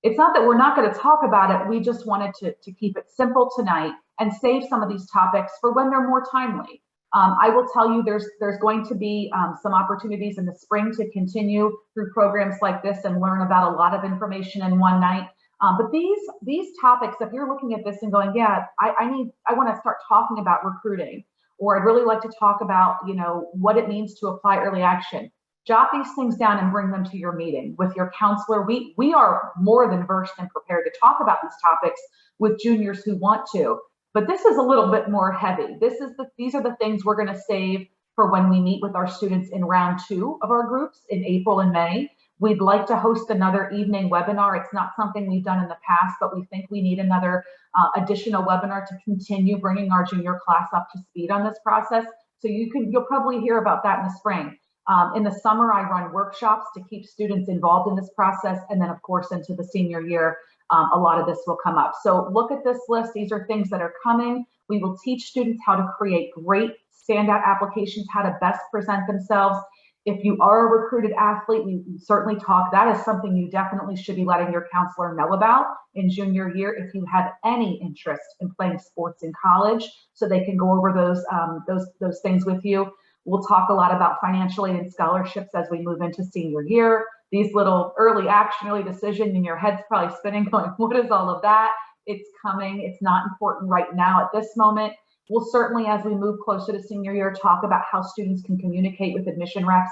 It's not that we're not going to talk about it. We just wanted to keep it simple tonight and save some of these topics for when they're more timely. I will tell you there's going to be some opportunities in the spring to continue through programs like this and learn about a lot of information in one night. But these topics, if you're looking at this and going, yeah, I want to start talking about recruiting, or I'd really like to talk about, what it means to apply early action. Jot these things down and bring them to your meeting with your counselor. We are more than versed and prepared to talk about these topics with juniors who want to, but this is a little bit more heavy. These are the things we're going to save for when we meet with our students in round 2 of our groups in April and May. We'd like to host another evening webinar. It's not something we've done in the past, but we think we need another additional webinar to continue bringing our junior class up to speed on this process. So you'll probably hear about that in the spring. In the summer, I run workshops to keep students involved in this process. And then of course, into the senior year, a lot of this will come up. So look at this list. These are things that are coming. We will teach students how to create great standout applications, how to best present themselves. If you are a recruited athlete, we certainly talk. That is something you definitely should be letting your counselor know about in junior year if you have any interest in playing sports in college, so they can go over those things with you. We'll talk a lot about financial aid and scholarships as we move into senior year. These little early action, early decision, and your head's probably spinning going, what is all of that? It's coming. It's not important right now at this moment. We'll certainly, as we move closer to senior year, talk about how students can communicate with admission reps.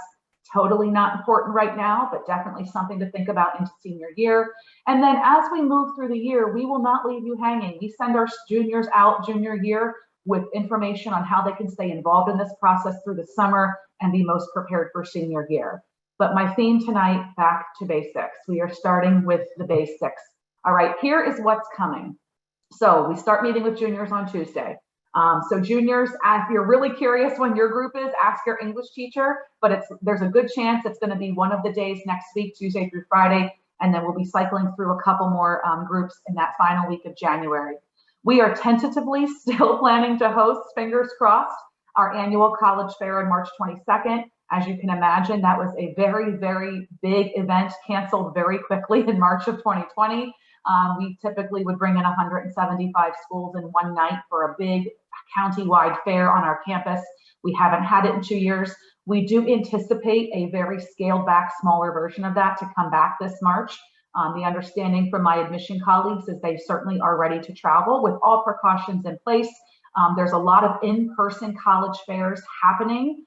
Totally not important right now, but definitely something to think about into senior year. And then as we move through the year, we will not leave you hanging. We send our juniors out junior year with information on how they can stay involved in this process through the summer and be most prepared for senior year. But my theme tonight, back to basics. We are starting with the basics. All right, here is what's coming. So we start meeting with juniors on Tuesday. So juniors, if you're really curious when your group is, ask your English teacher, but there's a good chance it's going to be one of the days next week, Tuesday through Friday, and then we'll be cycling through a couple more groups in that final week of January. We are tentatively still planning to host, fingers crossed, our annual college fair on March 22nd. As you can imagine, that was a very, very big event, canceled very quickly in March of 2020. We typically would bring in 175 schools in one night for a big county-wide fair on our campus. We haven't had it in 2 years. We do anticipate a very scaled back, smaller version of that to come back this March. The understanding from my admission colleagues is they certainly are ready to travel with all precautions in place. There's a lot of in-person college fairs happening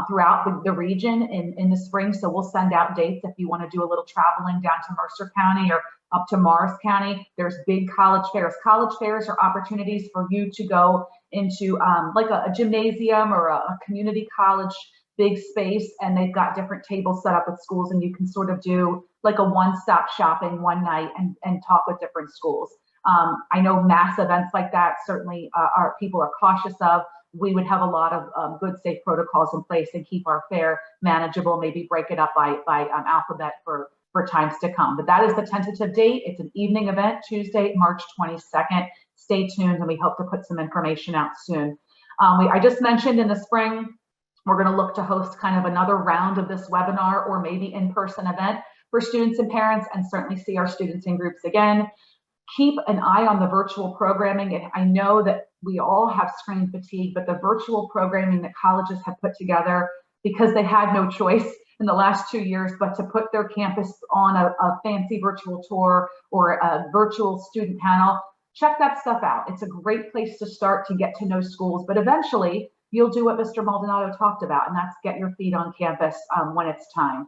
throughout the region in the spring. So we'll send out dates if you want to do a little traveling down to Mercer County or up to Morris County. There's big college fairs. College fairs are opportunities for you to go into like a gymnasium or a community college big space, and they've got different tables set up with schools, and you can sort of do like a one-stop shopping one night and talk with different schools. I know mass events like that certainly people are cautious of. We would have a lot of good, safe protocols in place and keep our fair manageable, maybe break it up by alphabet for times to come. But that is the tentative date. It's an evening event, Tuesday, March 22nd. Stay tuned, and we hope to put some information out soon. I just mentioned in the spring, we're going to look to host kind of another round of this webinar or maybe in-person event for students and parents, and certainly see our students in groups again. Keep an eye on the virtual programming. And I know that we all have screen fatigue, but the virtual programming that colleges have put together, because they had no choice in the last 2 years, but to put their campus on a fancy virtual tour or a virtual student panel, check that stuff out. It's a great place to start to get to know schools, but eventually you'll do what Mr. Maldonado talked about, and that's get your feet on campus when it's time.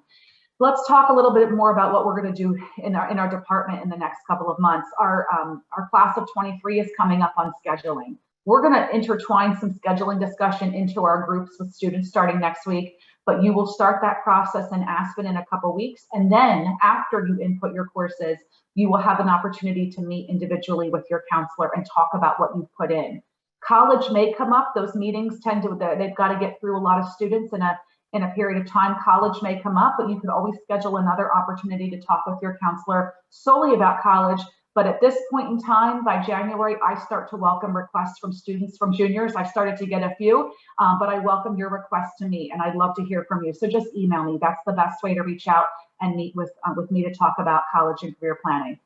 Let's talk a little bit more about what we're going to do in our department in the next couple of months. Our class of 23 is coming up on scheduling. We're going to intertwine some scheduling discussion into our groups with students starting next week, but you will start that process in Aspen in a couple weeks. And then after you input your courses, you will have an opportunity to meet individually with your counselor and talk about what you've put in. College may come up. Those meetings they've got to get through a lot of students in a period of time. College may come up, but you could always schedule another opportunity to talk with your counselor solely about college. But at this point in time, by January, I start to welcome requests from students, from juniors. I started to get a few, but I welcome your requests to me, and I'd love to hear from you. So just email me. That's the best way to reach out and meet with me to talk about college and career planning.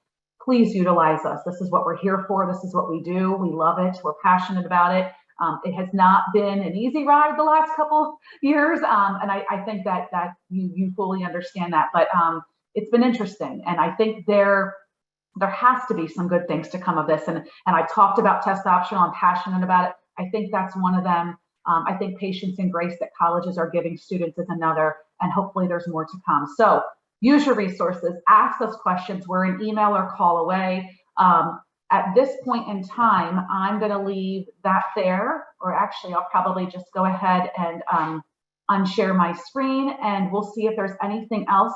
Please utilize us. This is what we're here for. This is what we do. We love it. We're passionate about it. It has not been an easy ride the last couple years, and I think that you fully understand that. But it's been interesting, and I think there has to be some good things to come of this. And I talked about test optional. I'm passionate about it. I think that's one of them. I think patience and grace that colleges are giving students is another, and hopefully there's more to come. So use your resources, ask us questions. We're an email or call away. At this point in time, I'm going to leave that there, or actually I'll probably just go ahead and unshare my screen, and we'll see if there's anything else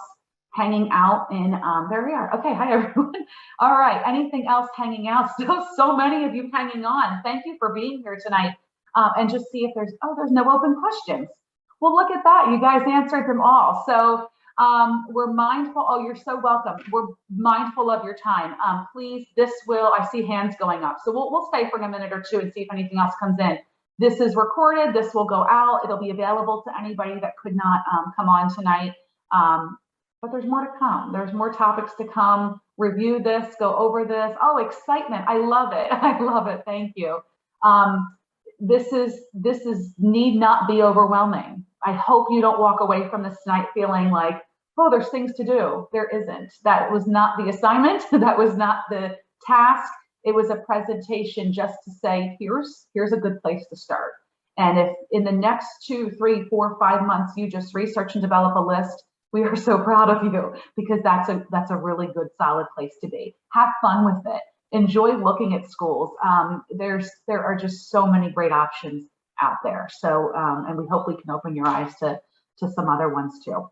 hanging out in, there we are. Okay, hi everyone. All right, anything else hanging out? Still so many of you hanging on. Thank you for being here tonight. And just see if there's no open questions. Well, look at that, you guys answered them all. So we're mindful, you're so welcome. We're mindful of your time. Please, I see hands going up. So we'll stay for a minute or two and see if anything else comes in. This is recorded, this will go out. It'll be available to anybody that could not come on tonight. But there's more to come. There's more topics to come. Review this, go over this. Oh, excitement, I love it. I love it, thank you. This need not be overwhelming. I hope you don't walk away from this tonight feeling like, oh, there's things to do. There isn't. That was not the assignment. That was not the task. It was a presentation just to say, here's a good place to start. And if in the next 2, 3, 4, 5 months, you just research and develop a list, we are so proud of you, because that's a really good, solid place to be. Have fun with it. Enjoy looking at schools. There are just so many great options out there. So, and we hope we can open your eyes to some other ones too.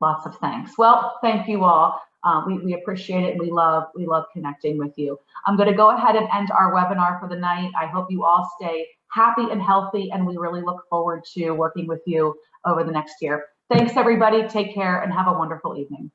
Lots of thanks. Well, thank you all. We appreciate it, and we love connecting with you. I'm going to go ahead and end our webinar for the night. I hope you all stay happy and healthy, and we really look forward to working with you over the next year. Thanks, everybody. Take care and have a wonderful evening.